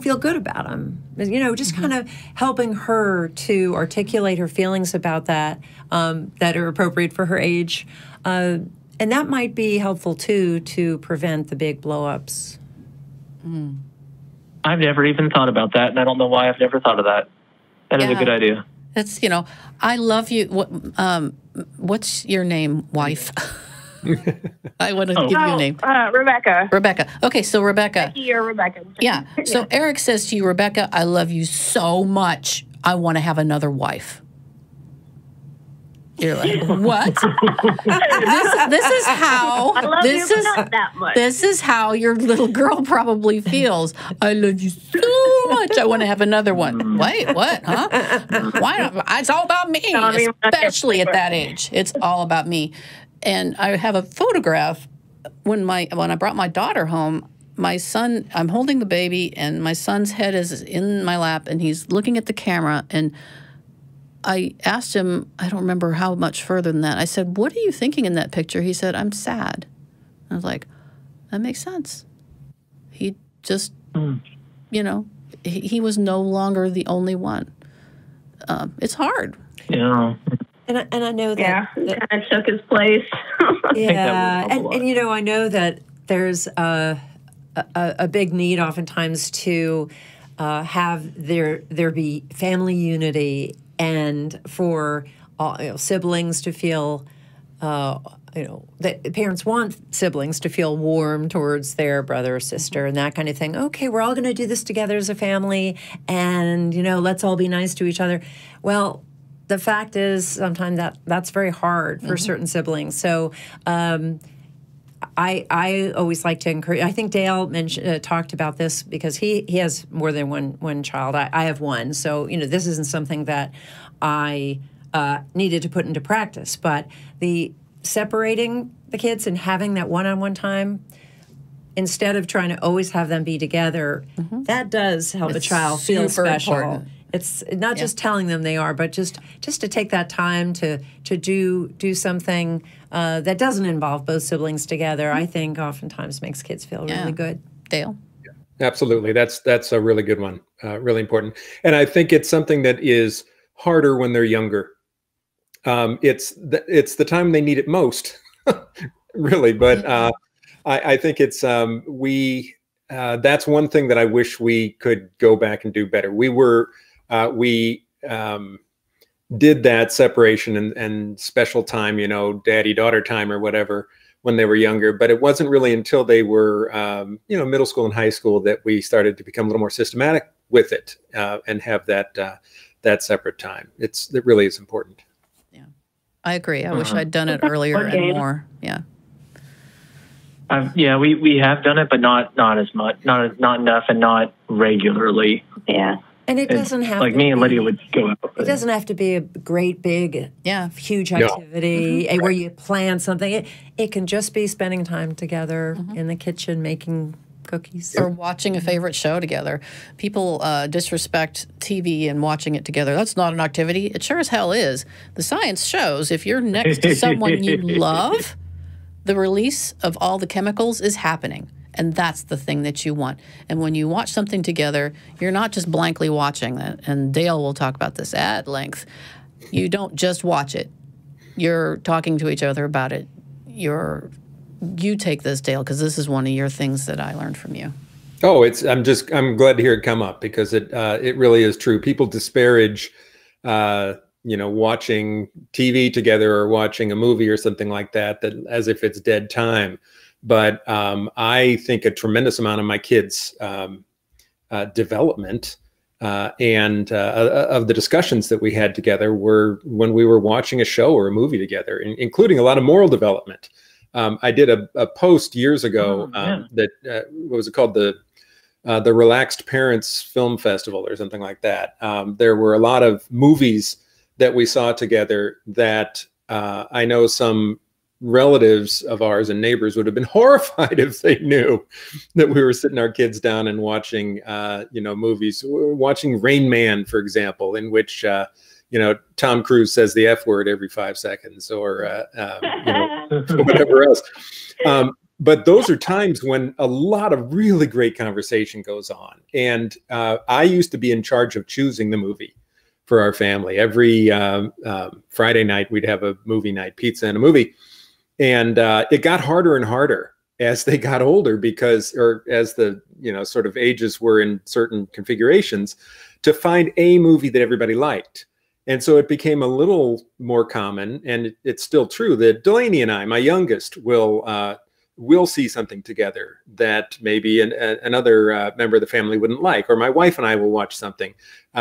feel good about them? You know, just kind of helping her to articulate her feelings about that that are appropriate for her age. And that might be helpful, too, to prevent the big blow-ups. I've never even thought about that, and I don't know why I've never thought of that. That is a good idea. That's, you know, I love you. What's your name, wife? I want to give you a name. Rebecca. Rebecca. Okay, so Rebecca. Becky or Rebecca. Yeah. So Eric says to you, Rebecca, I love you so much. I want to have another wife. You're like, what? this is how. I love you, but not that much. This is how your little girl probably feels. I love you so much. I want to have another one. Wait, what? Huh? Why not? It's all about me, especially at that age. It's all about me. And I have a photograph when I brought my daughter home. My son, I'm holding the baby, and my son's head is in my lap, and he's looking at the camera. And I asked him, I don't remember how much further than that. I said, "What are you thinking in that picture?" He said, "I'm sad." I was like, that makes sense. He just, you know, he was no longer the only one. It's hard. Yeah. And I know that. Yeah, he kind of took his place. Yeah, and you know, I know that there's a big need oftentimes to have there be family unity, and for siblings to feel, that parents want siblings to feel warm towards their brother or sister and that kind of thing. Okay, we're all going to do this together as a family, and let's all be nice to each other. Well, the fact is, sometimes that's very hard for certain siblings. So I always like to encourage. I think Dale talked about this because he has more than one child. I have one, so this isn't something that I needed to put into practice. But the separating the kids and having that one-on-one time, instead of trying to always have them be together, that does help a child feel special. Important. It's not just telling them they are, but just to take that time to do something that doesn't involve both siblings together. I think oftentimes makes kids feel really good. Dale? Yeah, absolutely. That's a really good one. Really important. And I think it's something that is harder when they're younger. It's the time they need it most, really. But I think it's that's one thing that I wish we could go back and do better. We did that separation and special time, daddy-daughter time or whatever, when they were younger. But it wasn't really until they were, middle school and high school that we started to become a little more systematic with it and have that separate time. It really is important. Yeah, I agree. I wish I'd done it earlier and more. Yeah. We have done it, but not as much, not enough, and not regularly. Yeah. And it doesn't have like to me and Lydia would go out. It doesn't have to be a great, big, huge activity where you plan something. It can just be spending time together in the kitchen making cookies. Or watching a favorite show together. People disrespect TV and watching it together. That's not an activity. It sure as hell is. The science shows if you're next to someone you love, the release of all the chemicals is happening. And that's the thing that you want. And when you watch something together, you're not just blankly watching that. And Dale will talk about this at length. You don't just watch it. You're talking to each other about it. You take this, Dale, because this is one of your things that I learned from you. Oh, I'm glad to hear it come up, because it really is true. People disparage, watching TV together or watching a movie or something like that as if it's dead time. But I think a tremendous amount of my kids' development and of the discussions that we had together were when we were watching a show or a movie together, including a lot of moral development. I did a post years ago that what was it called, the Relaxed Parents Film Festival or something like that. There were a lot of movies that we saw together that I know some relatives of ours and neighbors would have been horrified if they knew that we were sitting our kids down and watching, movies, watching Rain Man, for example, in which, Tom Cruise says the F word every 5 seconds or, whatever else. But those are times when a lot of really great conversation goes on. And I used to be in charge of choosing the movie for our family. Every Friday night, we'd have a movie night, pizza and a movie. And it got harder and harder as they got older or as the, sort of ages were in certain configurations, to find a movie that everybody liked. And so it became a little more common, and it's still true, that Delaney and I, my youngest, will see something together that maybe another member of the family wouldn't like, or my wife and I will watch something.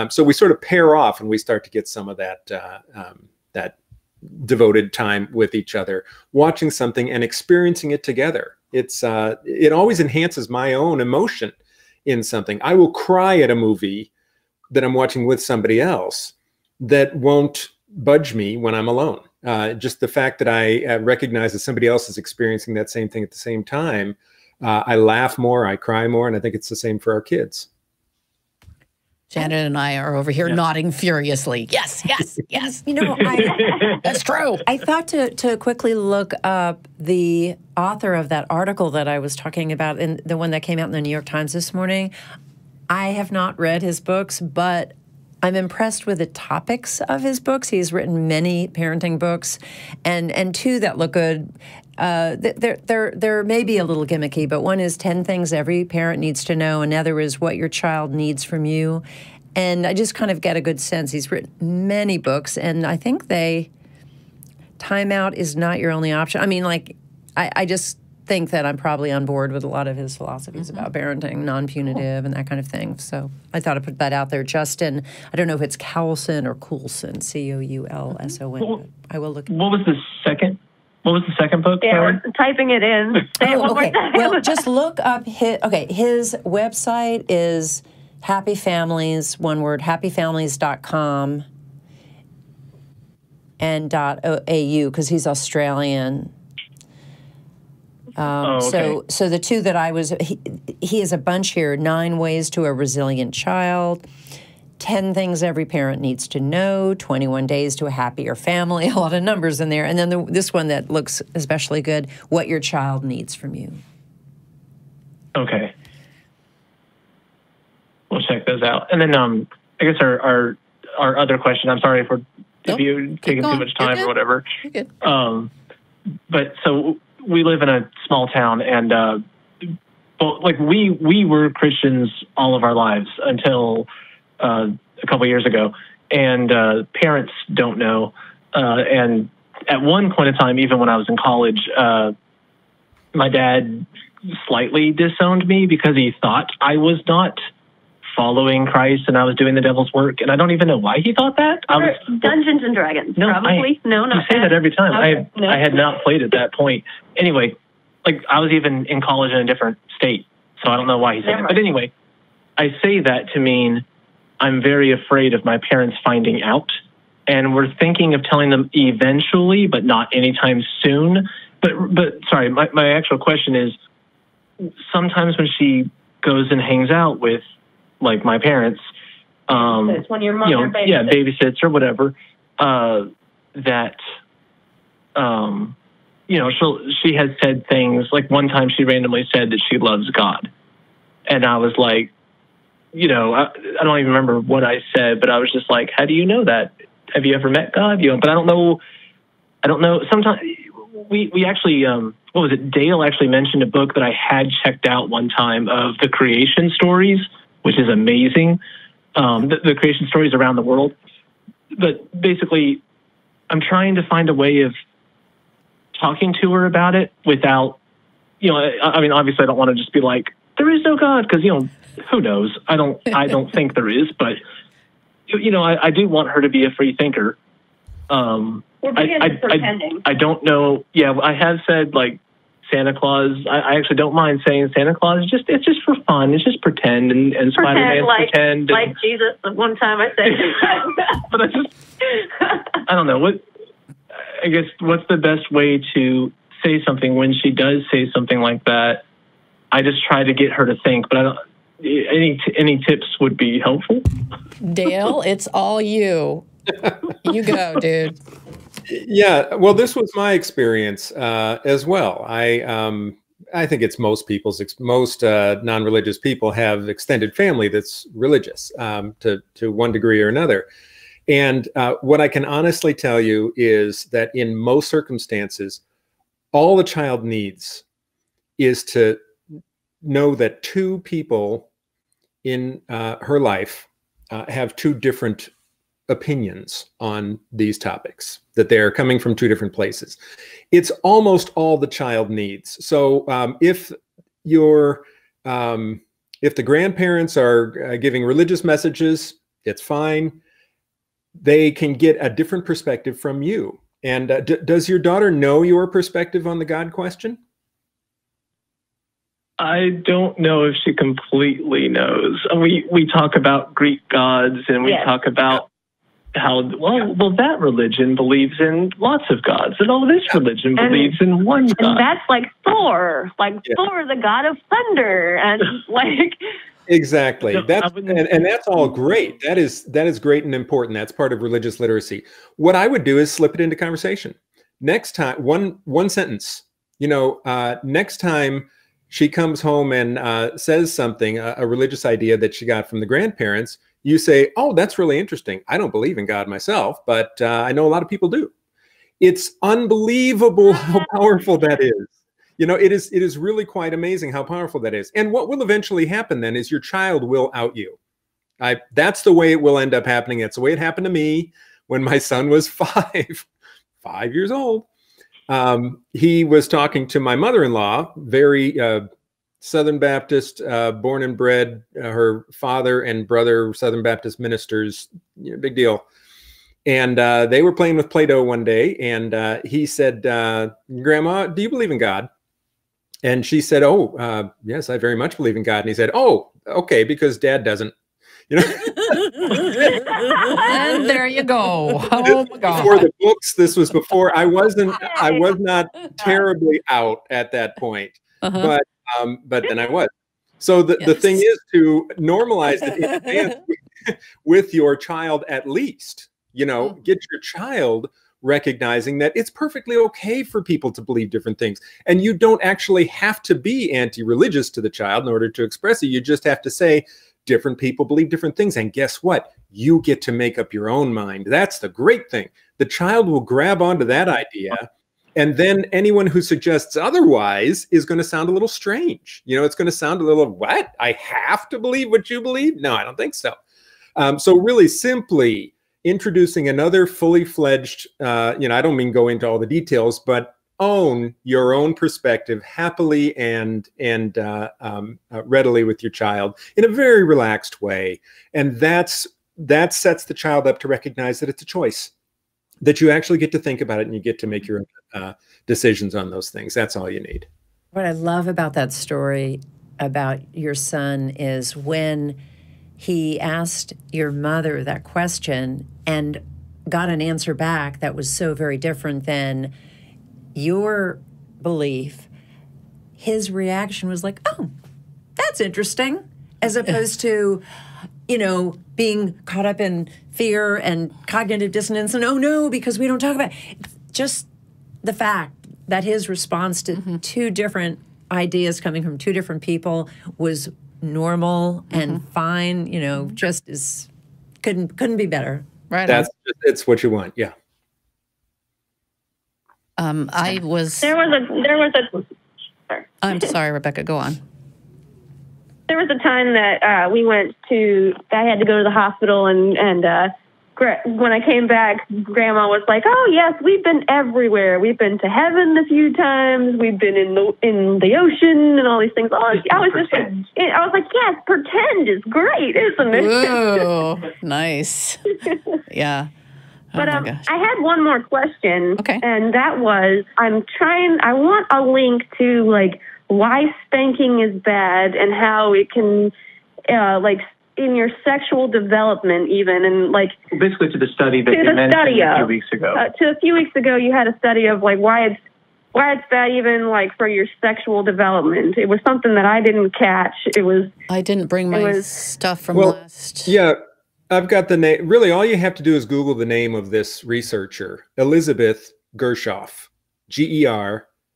So we sort of pair off, and we start to get some of that devoted time with each other, watching something and experiencing it together. It always enhances my own emotion in something. I will cry at a movie that I'm watching with somebody else that won't budge me when I'm alone. Just the fact that I recognize that somebody else is experiencing that same thing at the same time, I laugh more, I cry more, and I think it's the same for our kids. Janet and I are over here nodding furiously. Yes, yes, yes. That's true. I thought to quickly look up the author of that article that I was talking about, and the one that came out in the New York Times this morning. I have not read his books, but I'm impressed with the topics of his books. He's written many parenting books, and two that look good. They're maybe a little gimmicky, but one is 10 Things Every Parent Needs to Know. Another is What Your Child Needs from You. And I just kind of get a good sense. He's written many books, and I think timeout is not your only option. I mean, I just think that I'm probably on board with a lot of his philosophies about parenting, non-punitive, and that kind of thing. So I thought I'd put that out there. Justin, I don't know if it's Coulson or Coulson, Coulson. I will look. What was the second book? Yeah, I'm typing it in. Say it one more time. Well, just look up his website is Happy Families, one word, happyfamilies.com and .au, because he's Australian. Okay. So the two that he has a bunch here: 9 Ways to a Resilient Child, 10 Things Every Parent Needs to Know, 21 Days to a Happier Family, a lot of numbers in there. And then this one that looks especially good, What Your Child Needs from You. Okay. We'll check those out. And then I guess our other question, I'm sorry if you're taking too much time or whatever. You're good. But so we live in a small town, and we were Christians all of our lives until a couple of years ago, and parents don't know. And at one point in time, even when I was in college, my dad slightly disowned me because he thought I was not following Christ and I was doing the devil's work, and I don't even know why he thought that. Dungeons and Dragons, no, probably. No, not you say that every time. Okay. No. I had not played at that point. Anyway, I was even in college in a different state, so I don't know why he said that. But anyway, I say that to mean I'm very afraid of my parents finding out, and we're thinking of telling them eventually, but not anytime soon. But sorry, my actual question is, sometimes when she goes and hangs out with my parents, it's when your mother babysits or whatever, she has said things, like one time she randomly said that she loves God. And I was like, I don't even remember what I said, but I was just like, how do you know that? Have you ever met God? But I don't know. Sometimes we actually, what was it? Dale actually mentioned a book that I had checked out one time of the creation stories, which is amazing. The creation stories around the world. But basically, I'm trying to find a way of talking to her about it without, I mean, obviously I don't want to just be like, there is no God, because, who knows? I don't think there is, but, I do want her to be a free thinker. We're pretending. I don't know. Yeah, I have said, Santa Claus. I actually don't mind saying Santa Claus. It's just for fun. It's just pretend and Spider-Man pretend. Like Jesus. One time I said, but I don't know what. I guess what's the best way to say something when she does say something like that? I just try to get her to think, but I don't. Any tips would be helpful. Dale, it's all you. You go, dude. Yeah, well, this was my experience as well. I I think it's most people's, most non-religious people have extended family that's religious to one degree or another. And what I can honestly tell you is that in most circumstances, all the child needs is to know that two people in her life have two different opinions on these topics, that they're coming from two different places. It's almost all the child needs. So if the grandparents are giving religious messages, it's fine. They can get a different perspective from you. And does your daughter know your perspective on the God question? I don't know if she completely knows. We talk about Greek gods, and we talk about how, well, that religion believes in lots of gods, and this religion believes in one God. And that's like Thor, Thor, the god of thunder, and like... Exactly. And that's all great. That is great and important. That's part of religious literacy. What I would do is slip it into conversation. Next time, one sentence, next time she comes home and says something, a religious idea that she got from the grandparents, you say, oh, that's really interesting. I don't believe in God myself, but I know a lot of people do. It's unbelievable how powerful that is. It is really quite amazing how powerful that is. And what will eventually happen then is your child will out you. That's the way it will end up happening. That's the way it happened to me when my son was 5 years old. He was talking to my mother-in-law, very Southern Baptist, born and bred. Her father and brother, Southern Baptist ministers, big deal. And they were playing with Play-Doh one day, and he said, Grandma, do you believe in God? And she said, oh, yes, I very much believe in God. And he said, oh, okay, because Dad doesn't. And there you go. Oh my God. Before the books, this was before I was not terribly out at that point, but then I was. So the thing is to normalize it in advance with your child, at least, get your child recognizing that it's perfectly okay for people to believe different things. And you don't actually have to be anti-religious to the child in order to express it. You just have to say, different people believe different things. And guess what? You get to make up your own mind. That's the great thing. The child will grab onto that idea. And then anyone who suggests otherwise is going to sound a little strange. It's going to sound a little, what? I have to believe what you believe? No, I don't think so. So really simply introducing another fully fledged, I don't mean go into all the details, but own your own perspective happily and readily with your child in a very relaxed way. And that sets the child up to recognize that it's a choice, that you actually get to think about it and you get to make your own decisions on those things. That's all you need. What I love about that story about your son is when he asked your mother that question and got an answer back that was so very different than your belief, his reaction was like, oh, that's interesting, as opposed to, being caught up in fear and cognitive dissonance and, oh no, because we don't talk about it. Just the fact that his response to two different ideas coming from two different people was normal and fine, just as couldn't be better. Right. It's what you want. Yeah. I'm sorry, Rebecca, go on. There was a time that I had to go to the hospital and when I came back, Grandma was like, oh yes, we've been everywhere. We've been to heaven a few times. We've been in the ocean and all these things. I was like, yes, pretend is great, isn't it? Ooh, nice. Yeah. Oh but I had one more question. Okay. And that was, I want a link to why spanking is bad and how it can in your sexual development even, and basically to the study that you mentioned a few weeks ago. A few weeks ago, you had a study of why it's bad even for your sexual development. It was something that I didn't catch. I didn't bring my stuff from last. Yeah, I've got the name. Really, all you have to do is Google the name of this researcher, Elizabeth Gershoff, Gershoff.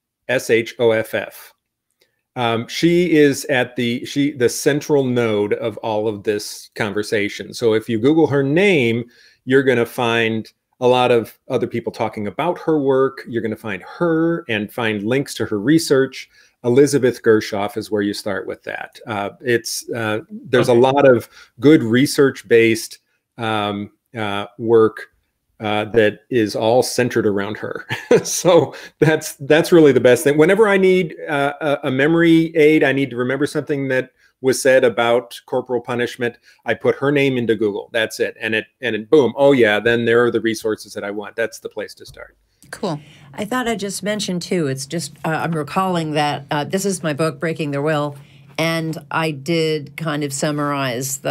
She is at the central node of all of this conversation. So if you Google her name, you're going to find a lot of other people talking about her work. You're going to find her and find links to her research. Elizabeth Gershoff is where you start with that. There's a lot of good research-based work that is all centered around her. So that's really the best thing. Whenever I need a memory aid, I need to remember something that was said about corporal punishment, I put her name into Google. That's it. And it boom, oh yeah, then there are the resources that I want. That's the place to start. Cool. I thought I'd just mention too, it's just, I'm recalling that this is my book, Breaking the Will, and I did kind of summarize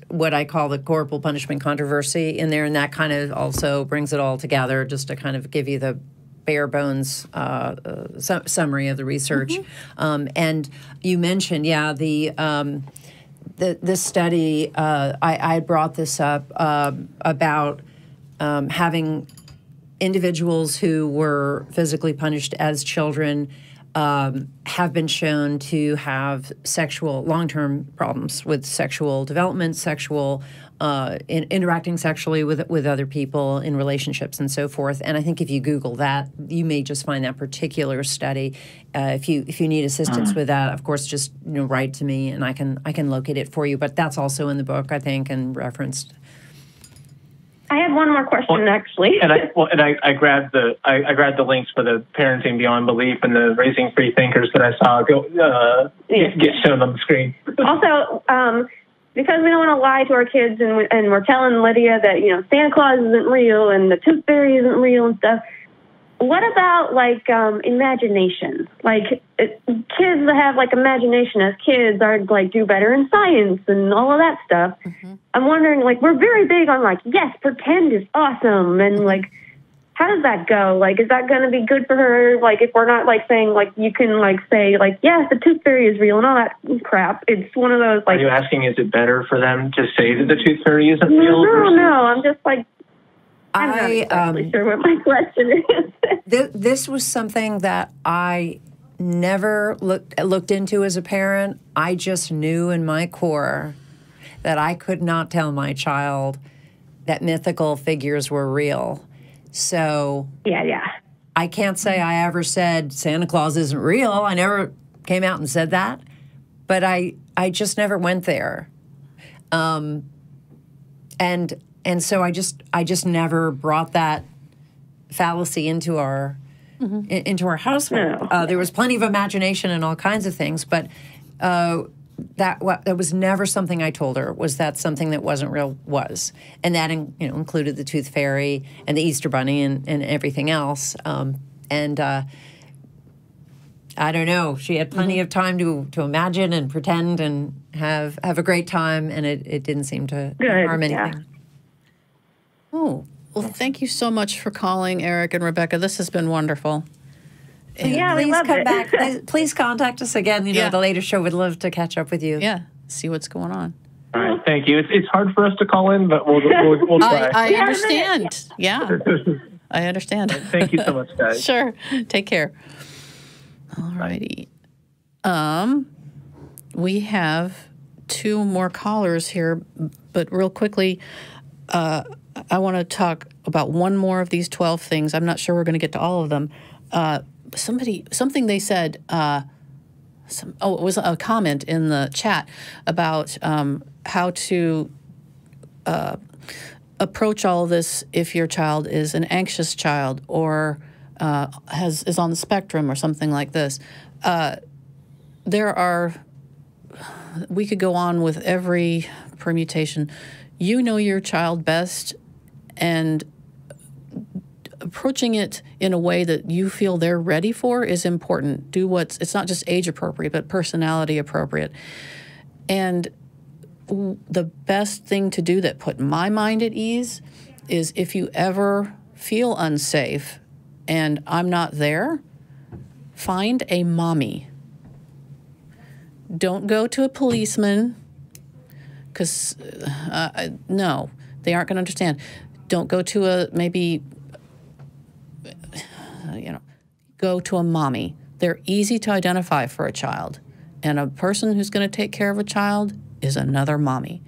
what I call the corporal punishment controversy in there, and that kind of also brings it all together just to kind of give you the bare bones summary of the research. And you mentioned, this study, I brought this up about having individuals who were physically punished as children have been shown to have long-term problems with sexual development, interacting sexually with other people in relationships and so forth. And I think if you Google that, you may just find that particular study. If you need assistance with that, of course, just write to me and I can locate it for you. But that's also in the book, I think, and referenced. I had one more question, actually. And I grabbed the links for the Parenting Beyond Belief and the Raising Free Thinkers that I saw get shown on the screen. Also, because we don't want to lie to our kids, and we're telling Lydia that Santa Claus isn't real and the Tooth Fairy isn't real and stuff. What about imagination? Kids that have imagination as kids are do better in science and all of that stuff. I'm wondering, we're very big on yes, pretend is awesome, and how does that go? Is that going to be good for her? If we're not saying you can say yes, the Tooth Fairy is real and all that crap. It's one of those Are you asking, is it better for them to say that the Tooth Fairy isn't real? No. I'm just I'm not exactly sure what my question is. This was something that I never looked into as a parent. I just knew in my core that I could not tell my child that mythical figures were real. So yeah. I can't say I ever said Santa Claus isn't real. I never came out and said that. But I just never went there. And so I just never brought that fallacy into our household. No. There was plenty of imagination and all kinds of things, but that was never something I told her. Was that something that wasn't real? Was, and that included the Tooth Fairy and the Easter Bunny and everything else. I don't know. She had plenty of time to imagine and pretend and have a great time, and it didn't seem to harm anything. Yeah. Oh, well, thank you so much for calling, Eric and Rebecca. This has been wonderful. Yeah, we please love come it. back. Please contact us again. The later show would love to catch up with you. Yeah, see what's going on. All right, thank you. It's hard for us to call in, but we'll try. I understand. Yeah, I understand. Thank you so much, guys. Sure. Take care. All righty. We have two more callers here, but real quickly, I want to talk about one more of these 12 things. I'm not sure we're going to get to all of them. Something they said, it was a comment in the chat about how to approach all of this if your child is an anxious child or is on the spectrum or something like this. We could go on with every permutation. You know your child best, and approaching it in a way that you feel they're ready for is important. It's not just age appropriate, but personality appropriate. And the best thing to do that put my mind at ease is if you ever feel unsafe and I'm not there, find a mommy. Don't go to a policeman, because no, they aren't going to understand. Don't go to go to a mommy. They're easy to identify for a child. And a person who's going to take care of a child is another mommy.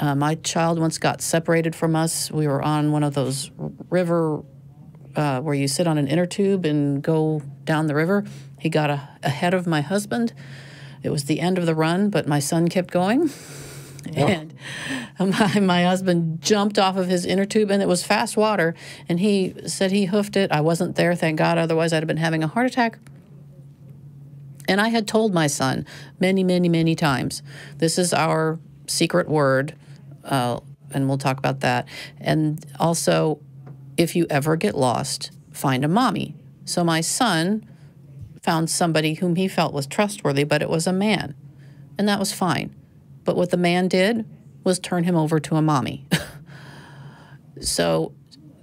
My child once got separated from us. We were on one of those river where you sit on an inner tube and go down the river. He got ahead of my husband. It was the end of the run, but my son kept going. And my husband jumped off of his inner tube, and it was fast water. And he said he hoofed it. I wasn't there, thank God. Otherwise, I'd have been having a heart attack. And I had told my son many, many, many times, this is our secret word, and we'll talk about that. And also, if you ever get lost, find a mommy. So my son found somebody whom he felt was trustworthy, but it was a man. And that was fine. But what the man did was turn him over to a mommy. So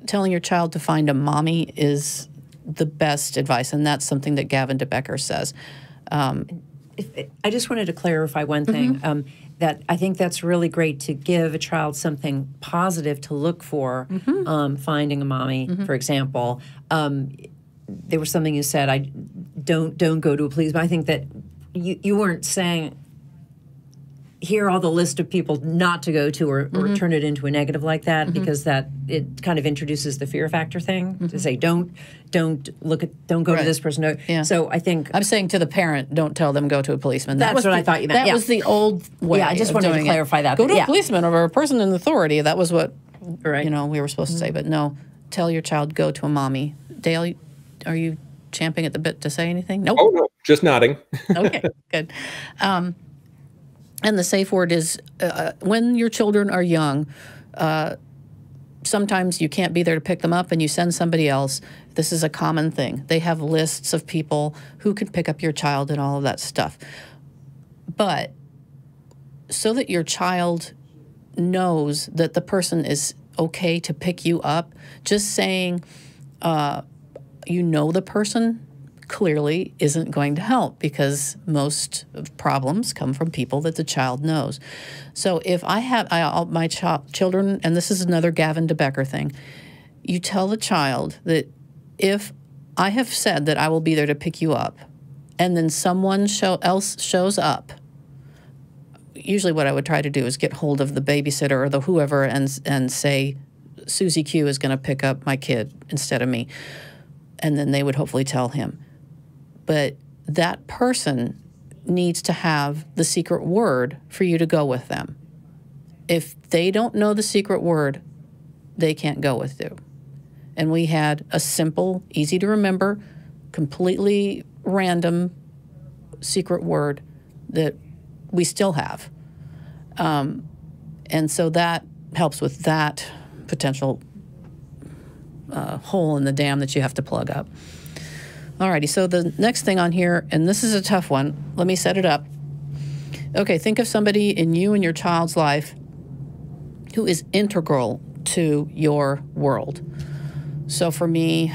telling your child to find a mommy is the best advice, and that's something that Gavin DeBecker says. I just wanted to clarify one thing, that I think that's really great to give a child something positive to look for, finding a mommy, for example. There was something you said, I don't go to a police, but I think that you weren't saying, here are all the list of people not to go to, or turn it into a negative like that, because that it kind of introduces the fear factor thing to say don't go to this person. No. Yeah. So I think I'm saying to the parent, don't tell them go to a policeman. That's what I thought you meant. That was the old way. Yeah, I just wanted to clarify that. Go to a policeman or a person in authority. That was what right. We were supposed to say. But no, tell your child go to a mommy. Dale, are you champing at the bit to say anything? Nope. Oh no, just nodding. Okay, good. And the safe word is when your children are young, sometimes you can't be there to pick them up and you send somebody else. This is a common thing. They have lists of people who can pick up your child and all of that stuff. But so that your child knows that the person is okay to pick you up, just saying you know the person clearly isn't going to help, because most problems come from people that the child knows. So if I have my children, and this is another Gavin DeBecker thing, you tell the child that if I have said that I will be there to pick you up, and then someone else shows up, usually what I would try to do is get hold of the babysitter or the whoever and say, Susie Q is going to pick up my kid instead of me. And then they would hopefully tell him. But that person needs to have the secret word for you to go with them. If they don't know the secret word, they can't go with you. And we had a simple, easy to remember, completely random secret word that we still have. And so that helps with that potential hole in the dam that you have to plug up. Alrighty, so the next thing on here, and this is a tough one. Let me set it up. Okay, think of somebody in you and your child's life who is integral to your world. So for me,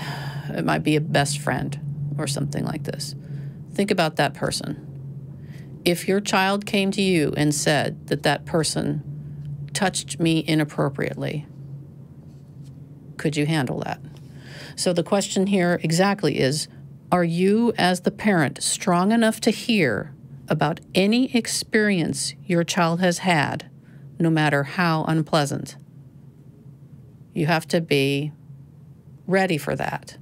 it might be a best friend or something like this. Think about that person. If your child came to you and said that that person touched me inappropriately, could you handle that? So the question here exactly is, are you, as the parent, strong enough to hear about any experience your child has had, no matter how unpleasant? You have to be ready for that.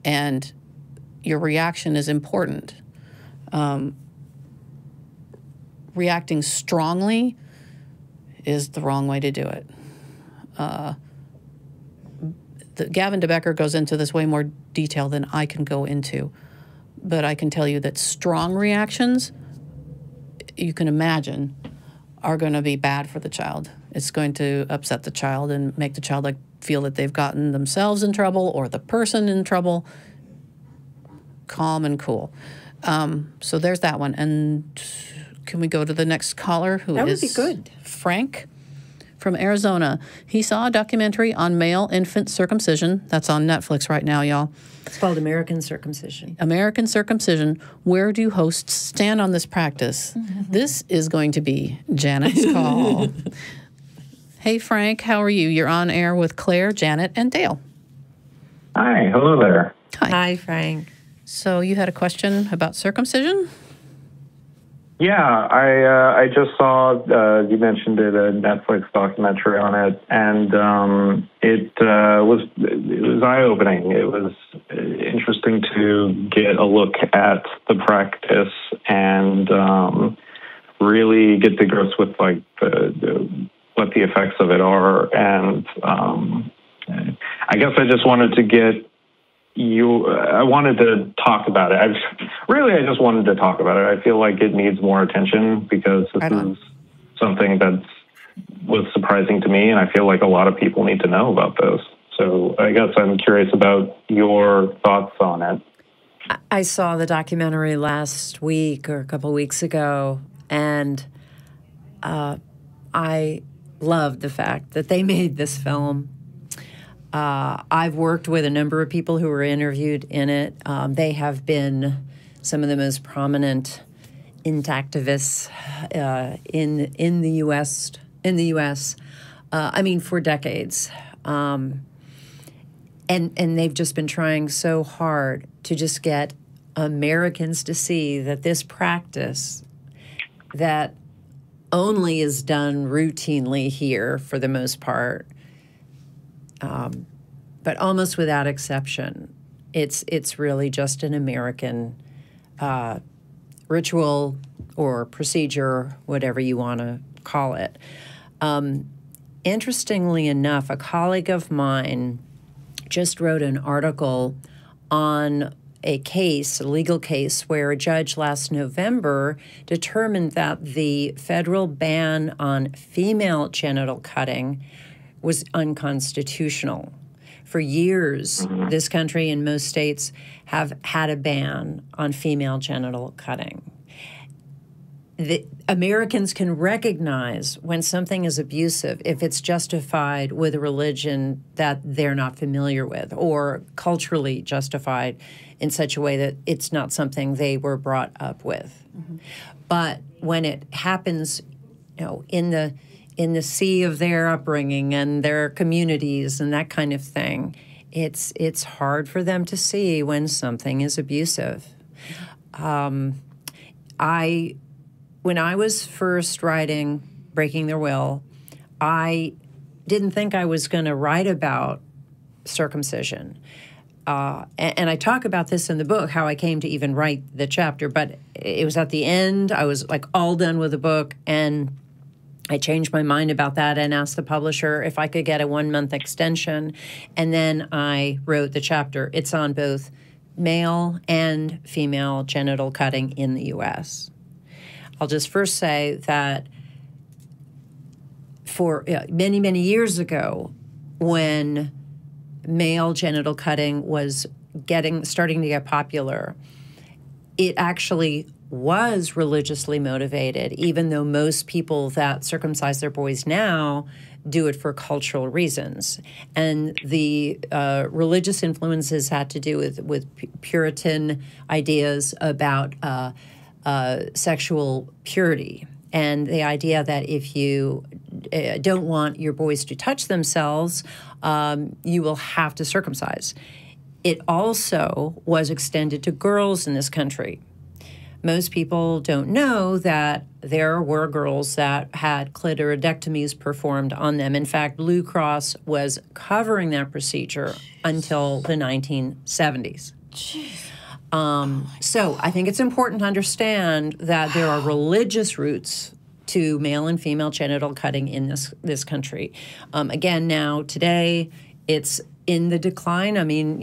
And your reaction is important. Reacting strongly is the wrong way to do it. Gavin DeBecker goes into this way more detail than I can go into. But I can tell you that strong reactions, you can imagine, are going to be bad for the child. It's going to upset the child and make the child feel that they've gotten themselves in trouble or the person in trouble. Calm and cool. So there's that one. And can we go to the next caller, who that is would be good. Frank from Arizona. He saw a documentary on male infant circumcision. That's on Netflix right now, y'all. It's called American Circumcision. American Circumcision. Where do hosts stand on this practice? This is going to be Janet's call. Hey, Frank, how are you? You're on air with Claire, Janet, and Dale. Hi, hello there. Hi, Frank. So you had a question about circumcision? Yeah, I just saw you mentioned it, a Netflix documentary on it, and it was eye-opening. It was interesting to get a look at the practice and really get to grips with like what the effects of it are. And I guess I just wanted to get I wanted to talk about it. I just wanted to talk about it. I feel like it needs more attention because this is something that was surprising to me, and I feel like a lot of people need to know about this. So I guess I'm curious about your thoughts on it. I saw the documentary last week or a couple weeks ago, and I loved the fact that they made this film. I've worked with a number of people who were interviewed in it. They have been some of the most prominent activists in the U.S. I mean, for decades, and they've just been trying so hard to just get Americans to see that this practice that only is done routinely here for the most part. But almost without exception, it's really just an American ritual or procedure, whatever you want to call it. Interestingly enough, a colleague of mine just wrote an article on a legal case, where a judge last November determined that the federal ban on female genital cutting was unconstitutional. For years, this country and most states have had a ban on female genital cutting. Americans can recognize when something is abusive if it's justified with a religion that they're not familiar with, or culturally justified in such a way that it's not something they were brought up with. But when it happens, in the sea of their upbringing and their communities and that kind of thing, it's hard for them to see when something is abusive. When I was first writing Breaking Their Will, I didn't think I was going to write about circumcision. And I talk about this in the book, how I came to even write the chapter, but it was at the end. I was like all done with the book, and I changed my mind about that and asked the publisher if I could get a 1-month extension. And then I wrote the chapter. It's on both male and female genital cutting in the U.S. I'll just first say that for many, many years ago, when male genital cutting was starting to get popular, it actually was religiously motivated, even though most people that circumcise their boys now do it for cultural reasons. And the religious influences had to do with Puritan ideas about sexual purity, and the idea that if you don't want your boys to touch themselves, you will have to circumcise. It also was extended to girls in this country. Most people don't know that there were girls that had clitoridectomies performed on them. In fact, Blue Cross was covering that procedure until the 1970s. So I think it's important to understand that there are religious roots to male and female genital cutting in this country. Again, now, today, it's in the decline. I mean,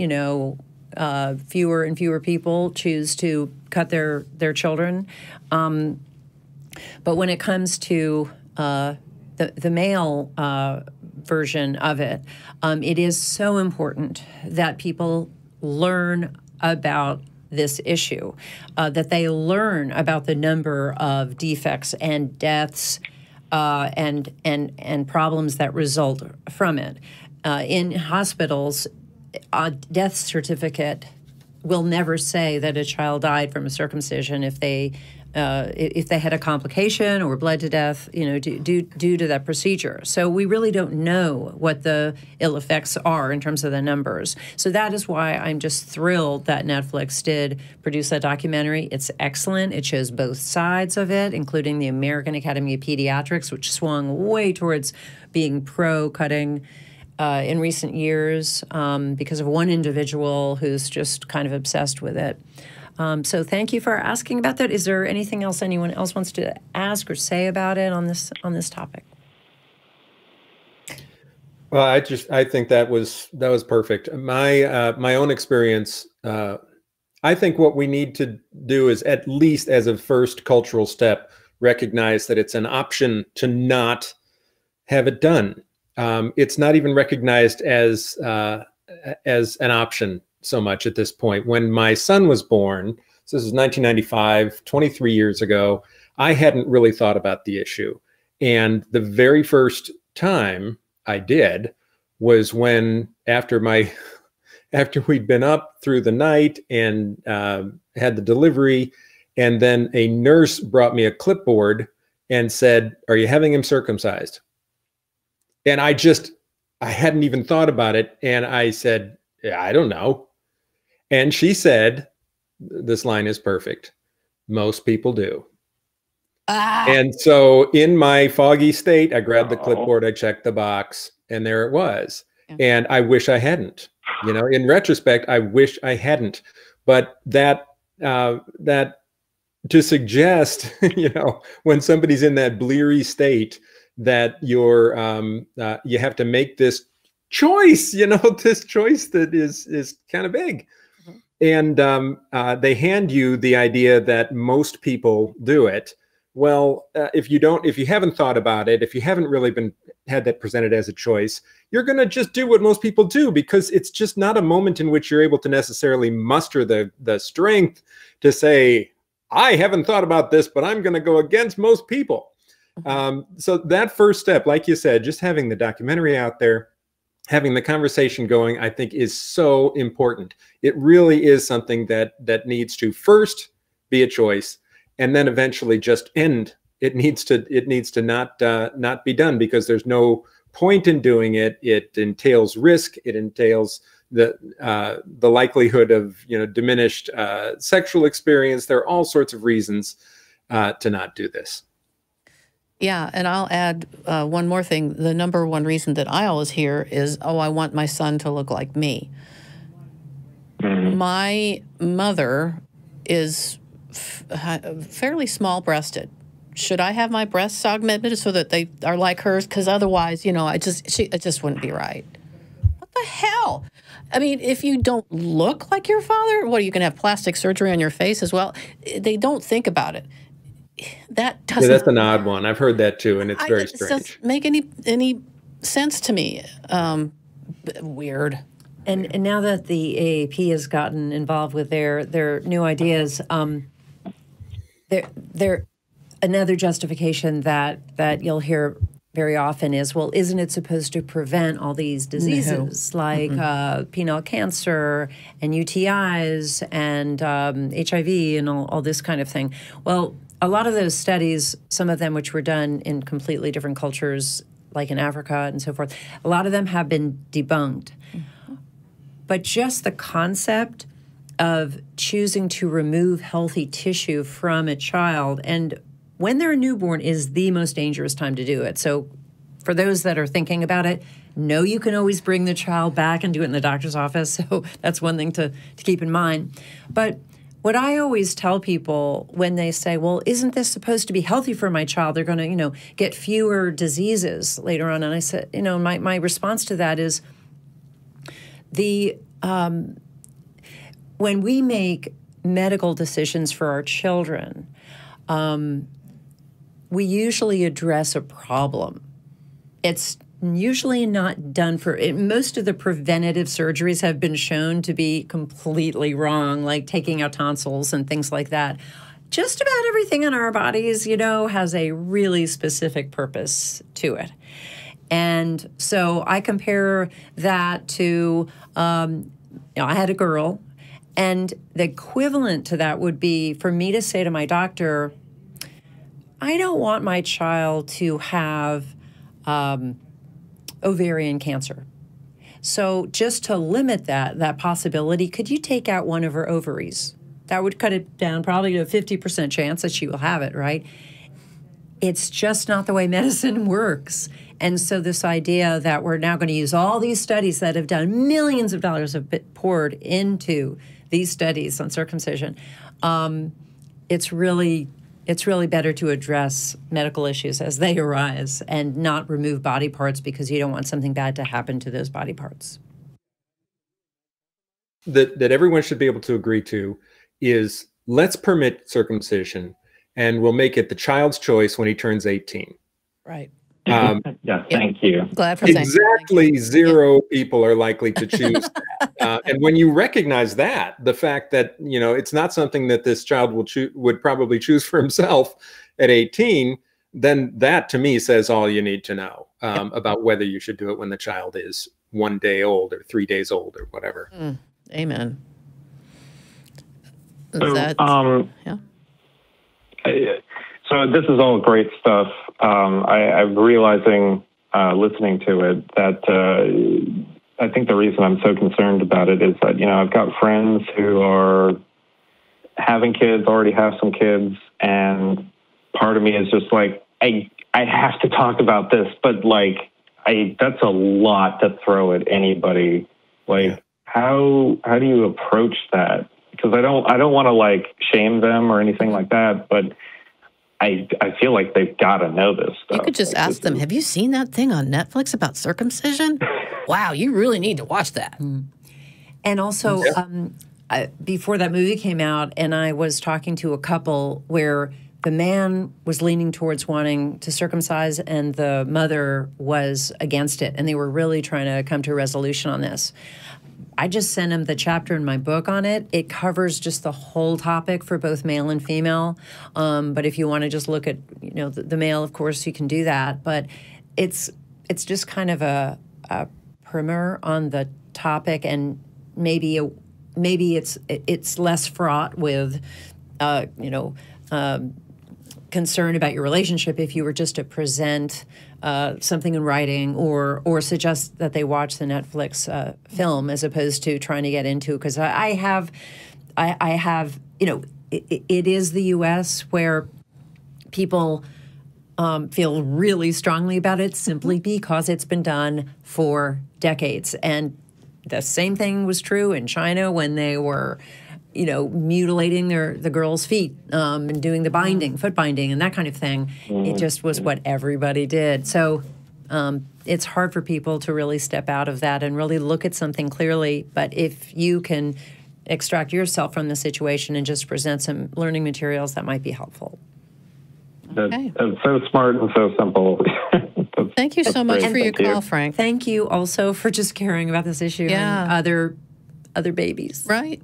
fewer and fewer people choose to cut their children. But when it comes to the male version of it, it is so important that people learn about this issue, that they learn about the number of defects and deaths and problems that result from it. In hospitals, a death certificate will never say that a child died from a circumcision if they if they had a complication or bled to death, due to that procedure. So we really don't know what the ill effects are in terms of the numbers. So that is why I'm just thrilled that Netflix did produce that documentary. It's excellent. It shows both sides of it, including the American Academy of Pediatrics, which swung way towards being pro-cutting in recent years because of one individual who's just kind of obsessed with it. So thank you for asking about that. Is there anything else anyone else wants to ask or say about it on this topic? Well, I think that was perfect. My own experience. I think what we need to do is, at least as a first cultural step, recognize that it's an option to not have it done. It's not even recognized as an option so much at this point. When my son was born, so this is 1995, 23 years ago, I hadn't really thought about the issue. And the very first time I did was when, after we'd been up through the night and had the delivery, and then a nurse brought me a clipboard and said, "Are you having him circumcised?" And I hadn't even thought about it. And I said, "Yeah, I don't know." And she said, this line is perfect, "Most people do." And so in my foggy state, I grabbed the clipboard, I checked the box, and there it was. Yeah. And I wish I hadn't. In retrospect, I wish I hadn't. But that to suggest, when somebody's in that bleary state, that you have to make this choice, this choice that is kind of big. And they hand you the idea that most people do it. Well, if you haven't thought about it, if you haven't really had that presented as a choice, you're going to just do what most people do, because it's just not a moment in which you're able to necessarily muster the strength to say, "I haven't thought about this, but I'm going to go against most people." So that first step, like you said, just having the documentary out there, having the conversation going, I think is so important. It really is something that needs to first be a choice, and then eventually just end. It needs to not be done, because there's no point in doing it. It entails risk. It entails the likelihood of diminished sexual experience. There are all sorts of reasons to not do this. Yeah, and I'll add one more thing. The number one reason that I always hear is, "Oh, I want my son to look like me." My mother is fairly small-breasted. Should I have my breasts augmented so that they are like hers? Because otherwise, it just wouldn't be right. What the hell? I mean, if you don't look like your father, what, are you going to have plastic surgery on your face as well? They don't think about it. That doesn't. Yeah, that's an odd one. I've heard that too, and it's very strange. It doesn't make any sense to me. Weird. And now that the AAP has gotten involved with their new ideas, they're another justification that you'll hear very often is, well, isn't it supposed to prevent all these diseases like penile cancer and UTIs and HIV and all this kind of thing? Well, a lot of those studies, some of them which were done in completely different cultures, like in Africa and so forth, a lot of them have been debunked. But just the concept of choosing to remove healthy tissue from a child, and when they're a newborn is the most dangerous time to do it. So for those that are thinking about it, know you can always bring the child back and do it in the doctor's office. So that's one thing to keep in mind. But what I always tell people when they say, well, isn't this supposed to be healthy for my child? They're going to, get fewer diseases later on. And I said, my response to that is when we make medical decisions for our children, we usually address a problem. It's usually not done for it. Most of the preventative surgeries have been shown to be completely wrong, like taking out tonsils and things like that. Just about everything in our bodies, has a really specific purpose to it. And so I compare that to, I had a girl, and the equivalent to that would be for me to say to my doctor, I don't want my child to have ovarian cancer. So just to limit that possibility, could you take out one of her ovaries? That would cut it down probably to a 50% chance that she will have it, right? It's just not the way medicine works. And so this idea that we're now going to use all these studies that have done millions of dollars have been poured into these studies on circumcision, it's really better to address medical issues as they arise and not remove body parts because you don't want something bad to happen to those body parts. That everyone should be able to agree to is, let's permit circumcision and we'll make it the child's choice when he turns 18. Right. Yeah, thank you. Glad for saying exactly zero people are likely to choose that. And when you recognize that, the fact that, you know, it's not something that this child would probably choose for himself at 18, then that to me says all you need to know about whether you should do it when the child is 1 day old or 3 days old or whatever. Amen. So, yeah. So this is all great stuff. I'm realizing, listening to it, that I think the reason I'm so concerned about it is that, you know, I've got friends who are having kids, already have some kids, and part of me is just like, I have to talk about this, but like, that's a lot to throw at anybody. Like, how do you approach that? Because I don't want to like shame them or anything like that, but I feel like they've got to know this stuff. You could just ask them, have you seen that thing on Netflix about circumcision? Wow, you really need to watch that. And also, before that movie came out, and I was talking to a couple where the man was leaning towards wanting to circumcise and the mother was against it, and they were really trying to come to a resolution on this. I just sent him the chapter in my book on it. It covers just the whole topic for both male and female. But if you want to just look at, you know, the male, of course, you can do that. But it's just kind of a primer on the topic, and maybe it's less fraught with, concern about your relationship if you were just to present something in writing or suggest that they watch the Netflix film as opposed to trying to get into, because I have, you know, it is the U.S. where people feel really strongly about it simply because it's been done for decades. And the same thing was true in China when they were, you know, mutilating the girls' feet and doing the binding, foot binding, and that kind of thing. It just was what everybody did. So it's hard for people to really step out of that and really look at something clearly. But if you can extract yourself from the situation and just present some learning materials, that might be helpful. That's so smart and so simple. Thank you so much for your call, Frank. Thank you also for just caring about this issue and other babies. Right.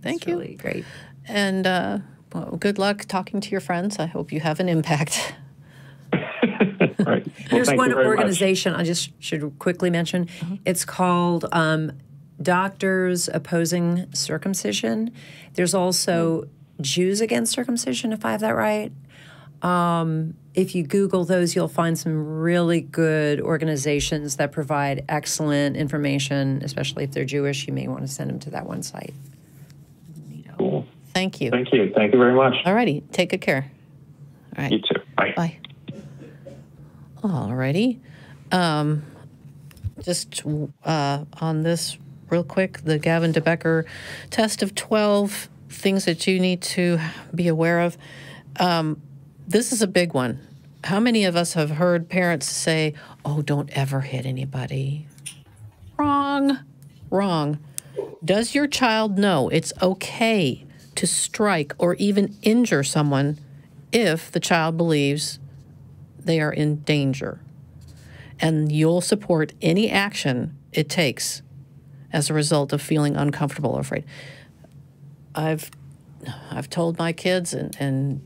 Thank you. Really great. And well, good luck talking to your friends. I hope you have an impact. Right. Well, there's one organization I just should quickly mention. It's called Doctors Opposing Circumcision. There's also Jews Against Circumcision, if I have that right. If you Google those, you'll find some really good organizations that provide excellent information, especially if they're Jewish. You may want to send them to that one site. Cool. Thank you. Thank you. Thank you very much. All righty. Take good care. All right. You too. Bye. Bye. All righty. Just on this real quick, the Gavin de Becker test of 12 things that you need to be aware of. This is a big one. How many of us have heard parents say, oh, don't ever hit anybody? Wrong. Wrong. Does your child know it's okay to strike or even injure someone if the child believes they are in danger? And you'll support any action it takes as a result of feeling uncomfortable or afraid. I've told my kids, and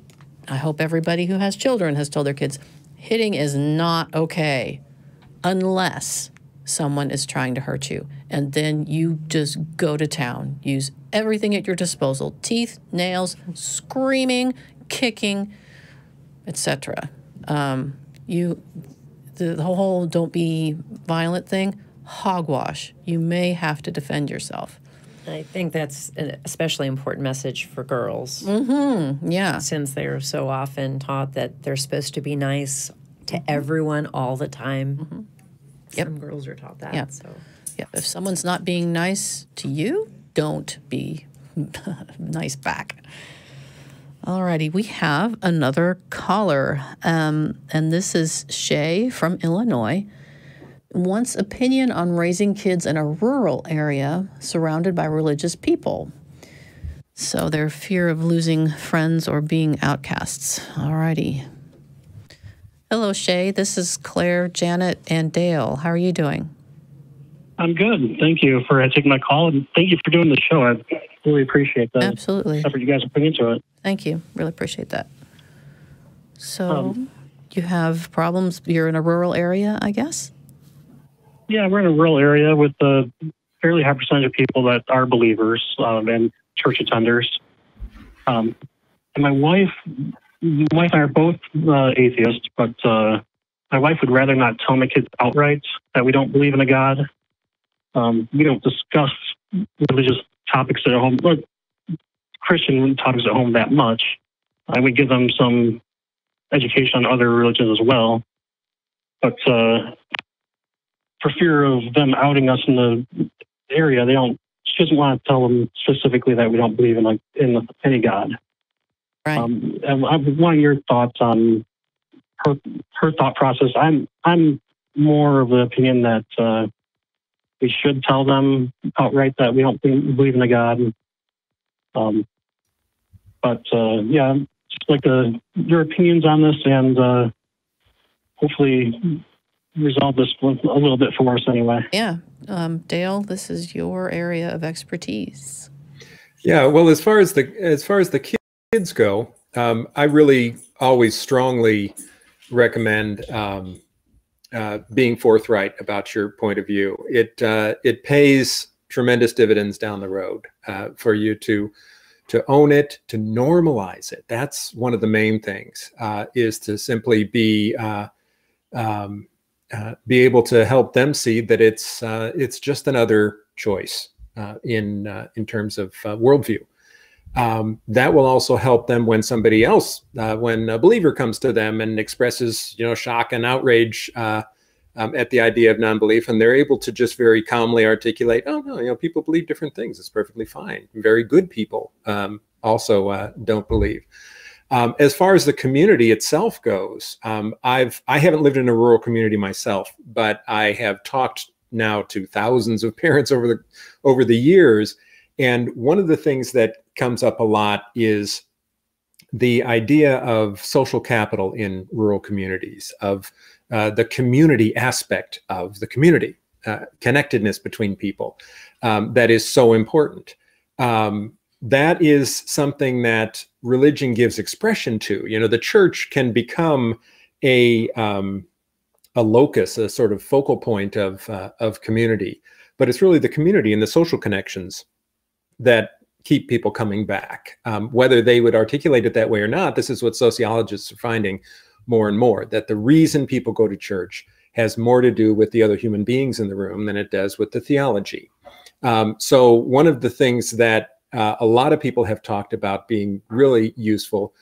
I hope everybody who has children has told their kids, hitting is not okay unless someone is trying to hurt you. And then you just go to town. Use everything at your disposal. Teeth, nails, screaming, kicking, etc. The whole "don't be violent" thing, hogwash. You may have to defend yourself. I think that's an especially important message for girls. Yeah. Since they're so often taught that they're supposed to be nice to everyone all the time. Yep. Some girls are taught that. Yeah. So. Yeah. If someone's not being nice to you, don't be nice back. Alrighty, we have another caller, and this is Shay from Illinois. Wants opinion on raising kids in a rural area surrounded by religious people. So their fear of losing friends or being outcasts. Alrighty. Hello, Shay. This is Claire, Janet, and Dale. How are you doing? I'm good. Thank you for taking my call, and thank you for doing the show. I really appreciate the Absolutely. effort you guys are putting into it. Thank you. Really appreciate that. So you have problems. You're in a rural area, I guess? Yeah, we're in a rural area with a fairly high percentage of people that are believers and church attenders. And my wife and I are both atheists, but my wife would rather not tell my kids outright that we don't believe in a God. We don't discuss religious topics at home, or Christian topics at home that much. I would give them some education on other religions as well. But for fear of them outing us in the area, she doesn't want to tell them specifically that we don't believe in any God. Right. And I want your thoughts on her thought process. I'm more of the opinion that we should tell them outright that we don't believe in a God. Yeah, just like your opinions on this, and hopefully resolve this a little bit for us anyway. Yeah. Dale, this is your area of expertise. Yeah, well, as far as the kids go, I really always strongly recommend being forthright about your point of view. It pays tremendous dividends down the road for you to own it, to normalize it. That's one of the main things, is to simply be able to help them see that it's just another choice in terms of worldview. That will also help them when somebody else, when a believer comes to them and expresses, shock and outrage at the idea of non-belief, and they're able to just very calmly articulate, "Oh no, people believe different things. It's perfectly fine. Very good people also don't believe." As far as the community itself goes, I haven't lived in a rural community myself, but I have talked now to thousands of parents over the years. And one of the things that comes up a lot is the idea of social capital in rural communities, of the community aspect of the community, connectedness between people, that is so important. That is something that religion gives expression to. The church can become a locus, a sort of focal point of community, but it's really the community and the social connections that keep people coming back. Whether they would articulate it that way or not, this is what sociologists are finding more and more, that the reason people go to church has more to do with the other human beings in the room than it does with the theology. So one of the things that a lot of people have talked about being really useful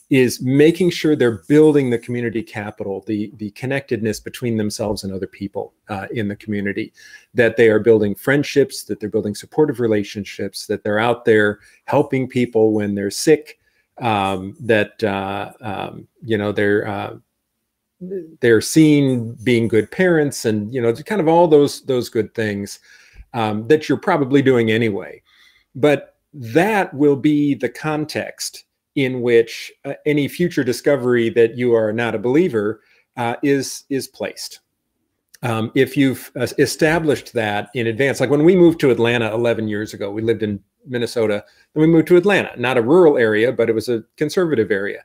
is making sure they're building the community capital, the connectedness between themselves and other people in the community, that they are building friendships, that they're building supportive relationships, that they're out there helping people when they're sick, that they're seen being good parents, and kind of all those good things that you're probably doing anyway. But that will be the context in which any future discovery that you are not a believer is placed. If you've established that in advance, like when we moved to Atlanta 11 years ago, we lived in Minnesota, then we moved to Atlanta, not a rural area, but it was a conservative area.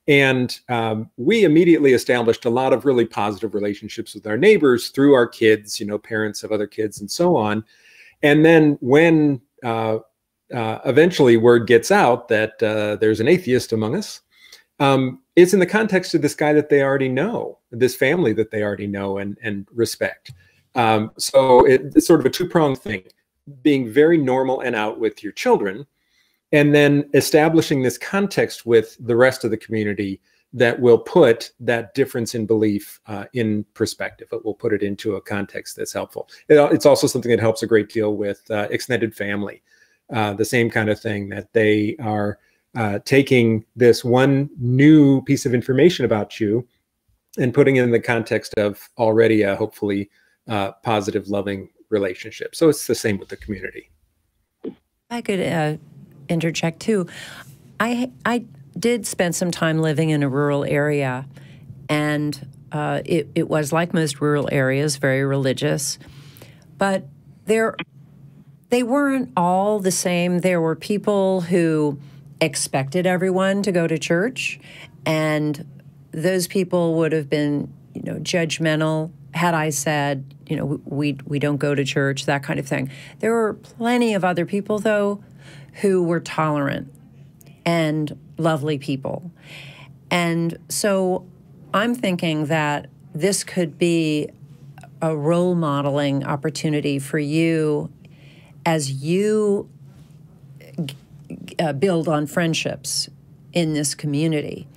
And we immediately established a lot of really positive relationships with our neighbors through our kids, parents of other kids and so on. And then when eventually word gets out that there's an atheist among us, it's in the context of this guy that they already know, this family that they already know and respect. So it's sort of a two-pronged thing, being very normal and out with your children, and then establishing this context with the rest of the community that will put that difference in belief in perspective. It will put it into a context that's helpful. It's also something that helps a great deal with extended family. The same kind of thing, that they are taking this one new piece of information about you and putting it in the context of already a hopefully positive, loving relationship. So it's the same with the community. I could interject too. I did spend some time living in a rural area, and it was like most rural areas, very religious, but they weren't all the same. There were people who expected everyone to go to church, and those people would have been, judgmental had I said, we don't go to church, that kind of thing. There were plenty of other people, though, who were tolerant and lovely people. And so I'm thinking that this could be a role modeling opportunity for you as you build on friendships in this community.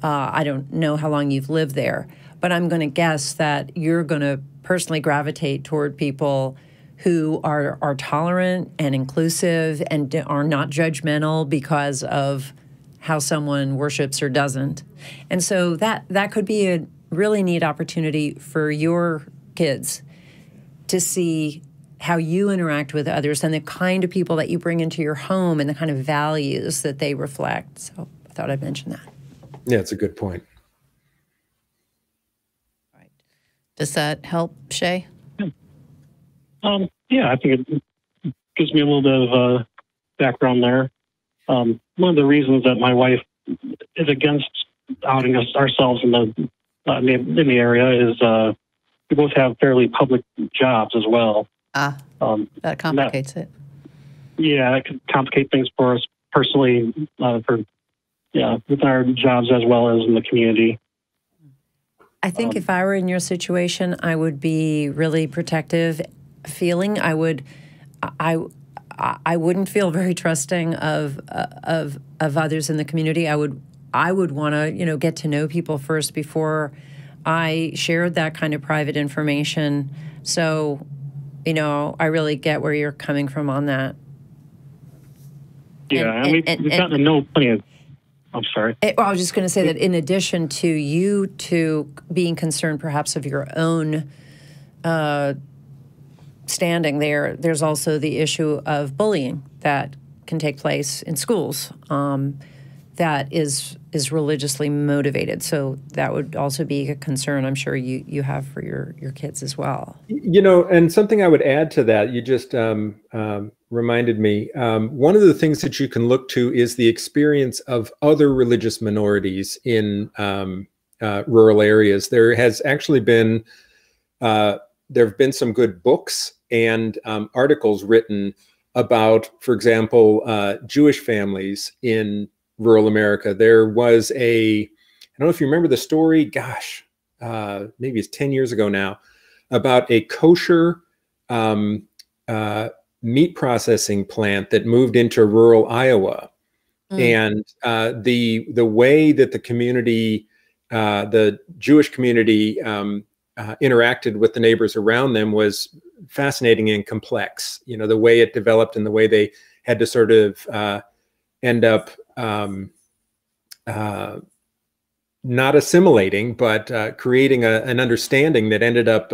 I don't know how long you've lived there, but I'm going to guess that you're going to personally gravitate toward people who are tolerant and inclusive and are not judgmental because of how someone worships or doesn't. And so that could be a really neat opportunity for your kids to see how you interact with others and the kind of people that you bring into your home and the kind of values that they reflect. So I thought I'd mention that. Yeah, it's a good point. Right. Does that help, Shay? Yeah, I think it gives me a little bit of background there. One of the reasons that my wife is against outing ourselves in the area is we both have fairly public jobs as well. That complicates it. Yeah, it could complicate things for us personally, with our jobs as well as in the community. I think if I were in your situation, I would be really protective feeling. I wouldn't feel very trusting of others in the community. I would want to get to know people first before I shared that kind of private information. So, I really get where you're coming from on that. Yeah, we've gotten to know plenty of. I'm sorry. I was just going to say that in addition to you two being concerned perhaps of your own standing there, there's also the issue of bullying that can take place in schools that is religiously motivated. So that would also be a concern I'm sure you have for your kids as well. And something I would add to that, you just reminded me, one of the things that you can look to is the experience of other religious minorities in rural areas. There has actually been, there have been some good books and articles written about, for example, Jewish families in rural America. There was I don't know if you remember the story, gosh, maybe it's 10 years ago now, about a kosher meat processing plant that moved into rural Iowa. And the way that the community, the Jewish community interacted with the neighbors around them was fascinating and complex. The way it developed and the way they had to sort of end up not assimilating, but creating an understanding that ended up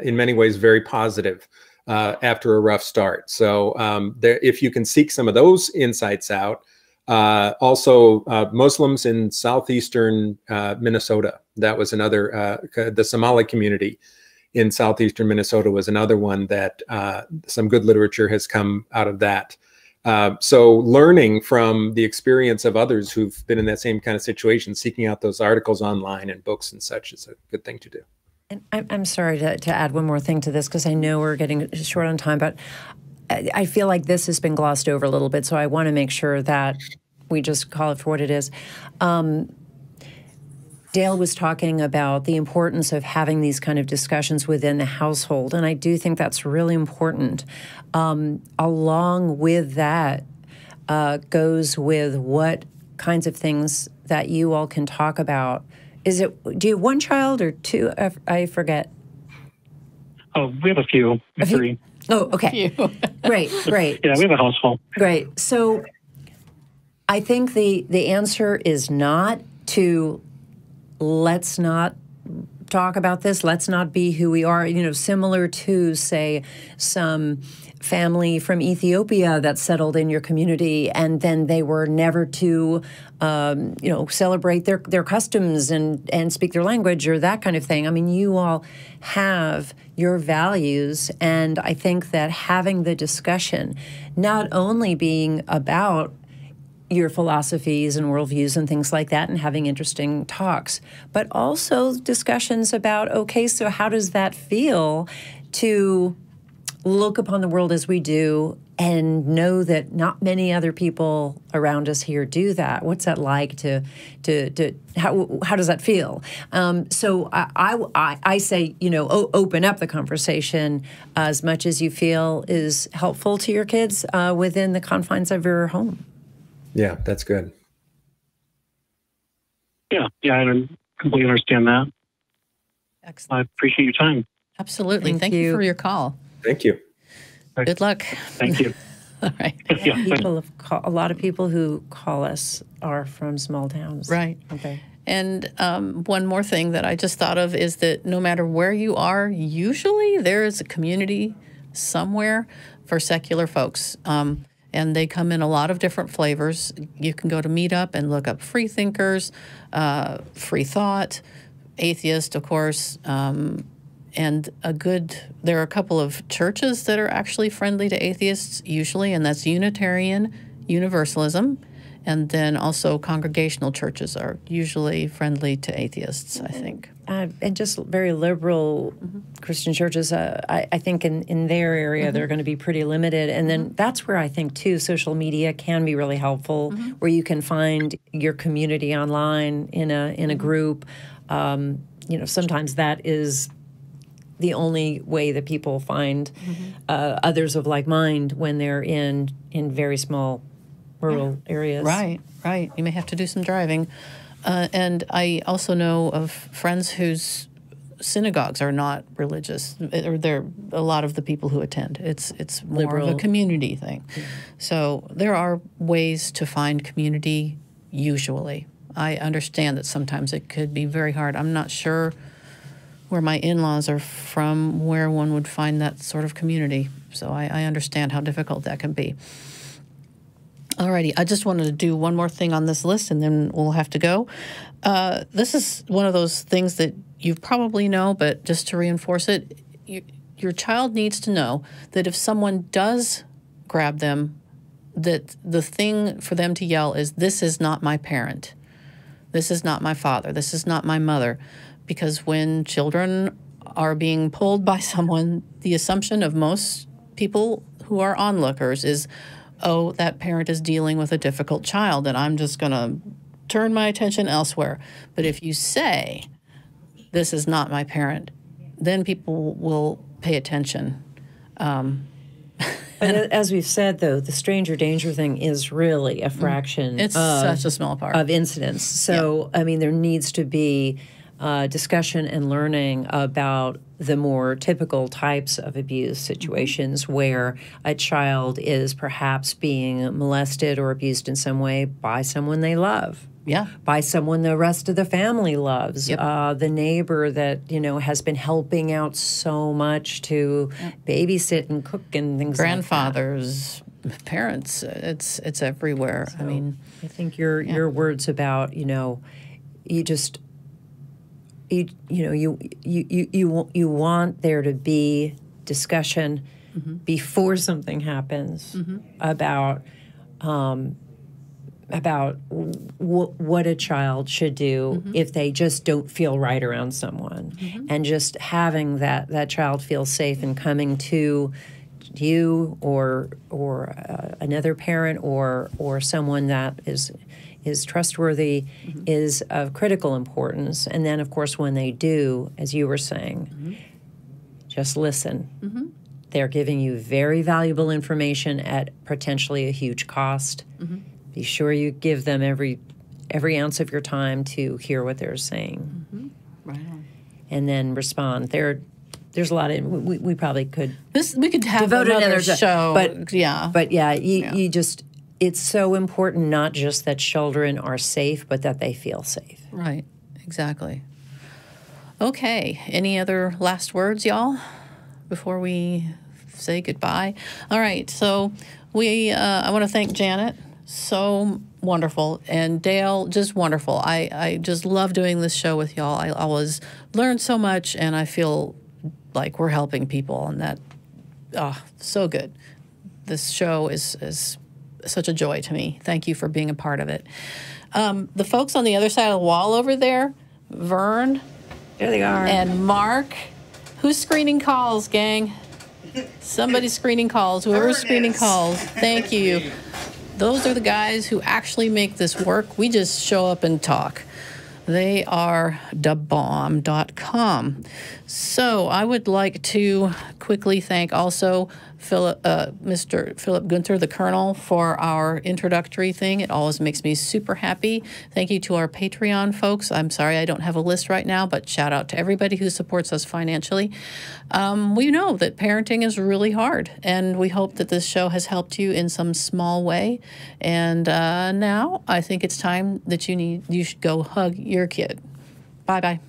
in many ways very positive after a rough start. So if you can seek some of those insights out, also Muslims in southeastern Minnesota, that was another, the Somali community in southeastern Minnesota was another one that some good literature has come out of that. So learning from the experience of others who've been in that same kind of situation, seeking out those articles online and books and such is a good thing to do. And I'm sorry to add one more thing to this because I know we're getting short on time, but I feel like this has been glossed over a little bit, so I want to make sure that we just call it for what it is. Dale was talking about the importance of having these kind of discussions within the household, and I do think that's really important. Along with that goes with what kinds of things that you all can talk about. Do you have one child or two? I forget. Oh, we have a few. Three. Oh, okay. Great. Yeah, we have a house full. Great. So I think the answer is not to let's not talk about this, let's not be who we are, similar to, say, some family from Ethiopia that settled in your community and then they were never to, celebrate their customs and speak their language or that kind of thing. I mean, you all have your values, and I think that having the discussion, not only being about your philosophies and worldviews and things like that and having interesting talks, but also discussions about, okay, so how does that feel to look upon the world as we do and know that not many other people around us here do that? What's that like how does that feel? So I say, open up the conversation as much as you feel is helpful to your kids within the confines of your home. Yeah, that's good. Yeah, I completely understand that. Excellent. I appreciate your time. Absolutely. Thank you for your call. Thank you. Good luck. Thank you. All right. A lot of people who call us are from small towns. Right. Okay. And one more thing that I just thought of is that no matter where you are, usually there is a community somewhere for secular folks. And they come in a lot of different flavors. You can go to Meetup and look up free thinkers, free thought, atheist, of course, and there are a couple of churches that are actually friendly to atheists usually, and that's Unitarian Universalism, and then also congregational churches are usually friendly to atheists, I think. And just very liberal Christian churches, I think in their area, they're going to be pretty limited. And then that's where I think, too, social media can be really helpful, where you can find your community online in a group. Sometimes that is the only way that people find others of like mind when they're in very small rural areas. Right. You may have to do some driving. And I also know of friends whose synagogues are not religious, or they're a lot of the people who attend. It's more Liberal. of a community thing. Yeah. So there are ways to find community usually. I understand that sometimes it could be very hard. I'm not sure where my in-laws are from, where one would find that sort of community. So I understand how difficult that can be. Alrighty, I just wanted to do one more thing on this list, and then we'll have to go. This is one of those things that you probably know, but just to reinforce it, your child needs to know that if someone does grab them, that the thing for them to yell is, "This is not my parent. This is not my father. This is not my mother." Because when children are being pulled by someone, the assumption of most people who are onlookers is, oh, that parent is dealing with a difficult child, and I'm just going to turn my attention elsewhere. But if you say, this is not my parent, then people will pay attention. But as we've said, though, the stranger danger thing is really a fraction it's such a small part of incidents. So, I mean, there needs to be discussion and learning about the more typical types of abuse situations where a child is perhaps being molested or abused in some way by someone they love. Yeah. By someone the rest of the family loves. Yep. The neighbor that, has been helping out so much to babysit and cook and things like that. Grandfathers, parents, it's everywhere. So, I mean, I think your words about, you want there to be discussion before something happens about what a child should do if they just don't feel right around someone, and just having that child feel safe and coming to you or another parent or someone that is is trustworthy, is of critical importance. And then, of course, when they do, as you were saying, just listen. They're giving you very valuable information at potentially a huge cost. Be sure you give them every ounce of your time to hear what they're saying. Right on. And then respond. There's a lot of we probably could we could have devote another another show, but you just, it's so important not just that children are safe, but that they feel safe. Right, exactly. Okay, any other last words, y'all, before we say goodbye? All right, so I want to thank Janet. So wonderful. And Dale, just wonderful. I just love doing this show with y'all. I always learn so much, and I feel like we're helping people, and that, so good. This show is such a joy to me. Thank you for being a part of it. The folks on the other side of the wall over there, Vern. There they are. And Mark. Who's screening calls, gang? Somebody's screening calls. Whoever's screening calls, thank you. Those are the guys who actually make this work. We just show up and talk. They are dabomb.com. So I would like to quickly thank also Mr. Philip Gunther, the Colonel, for our introductory thing. It always makes me super happy. Thank you to our Patreon folks. I'm sorry I don't have a list right now, but shout out to everybody who supports us financially. We know that parenting is really hard, and we hope that this show has helped you in some small way. And now I think it's time that you should go hug your kid. Bye-bye.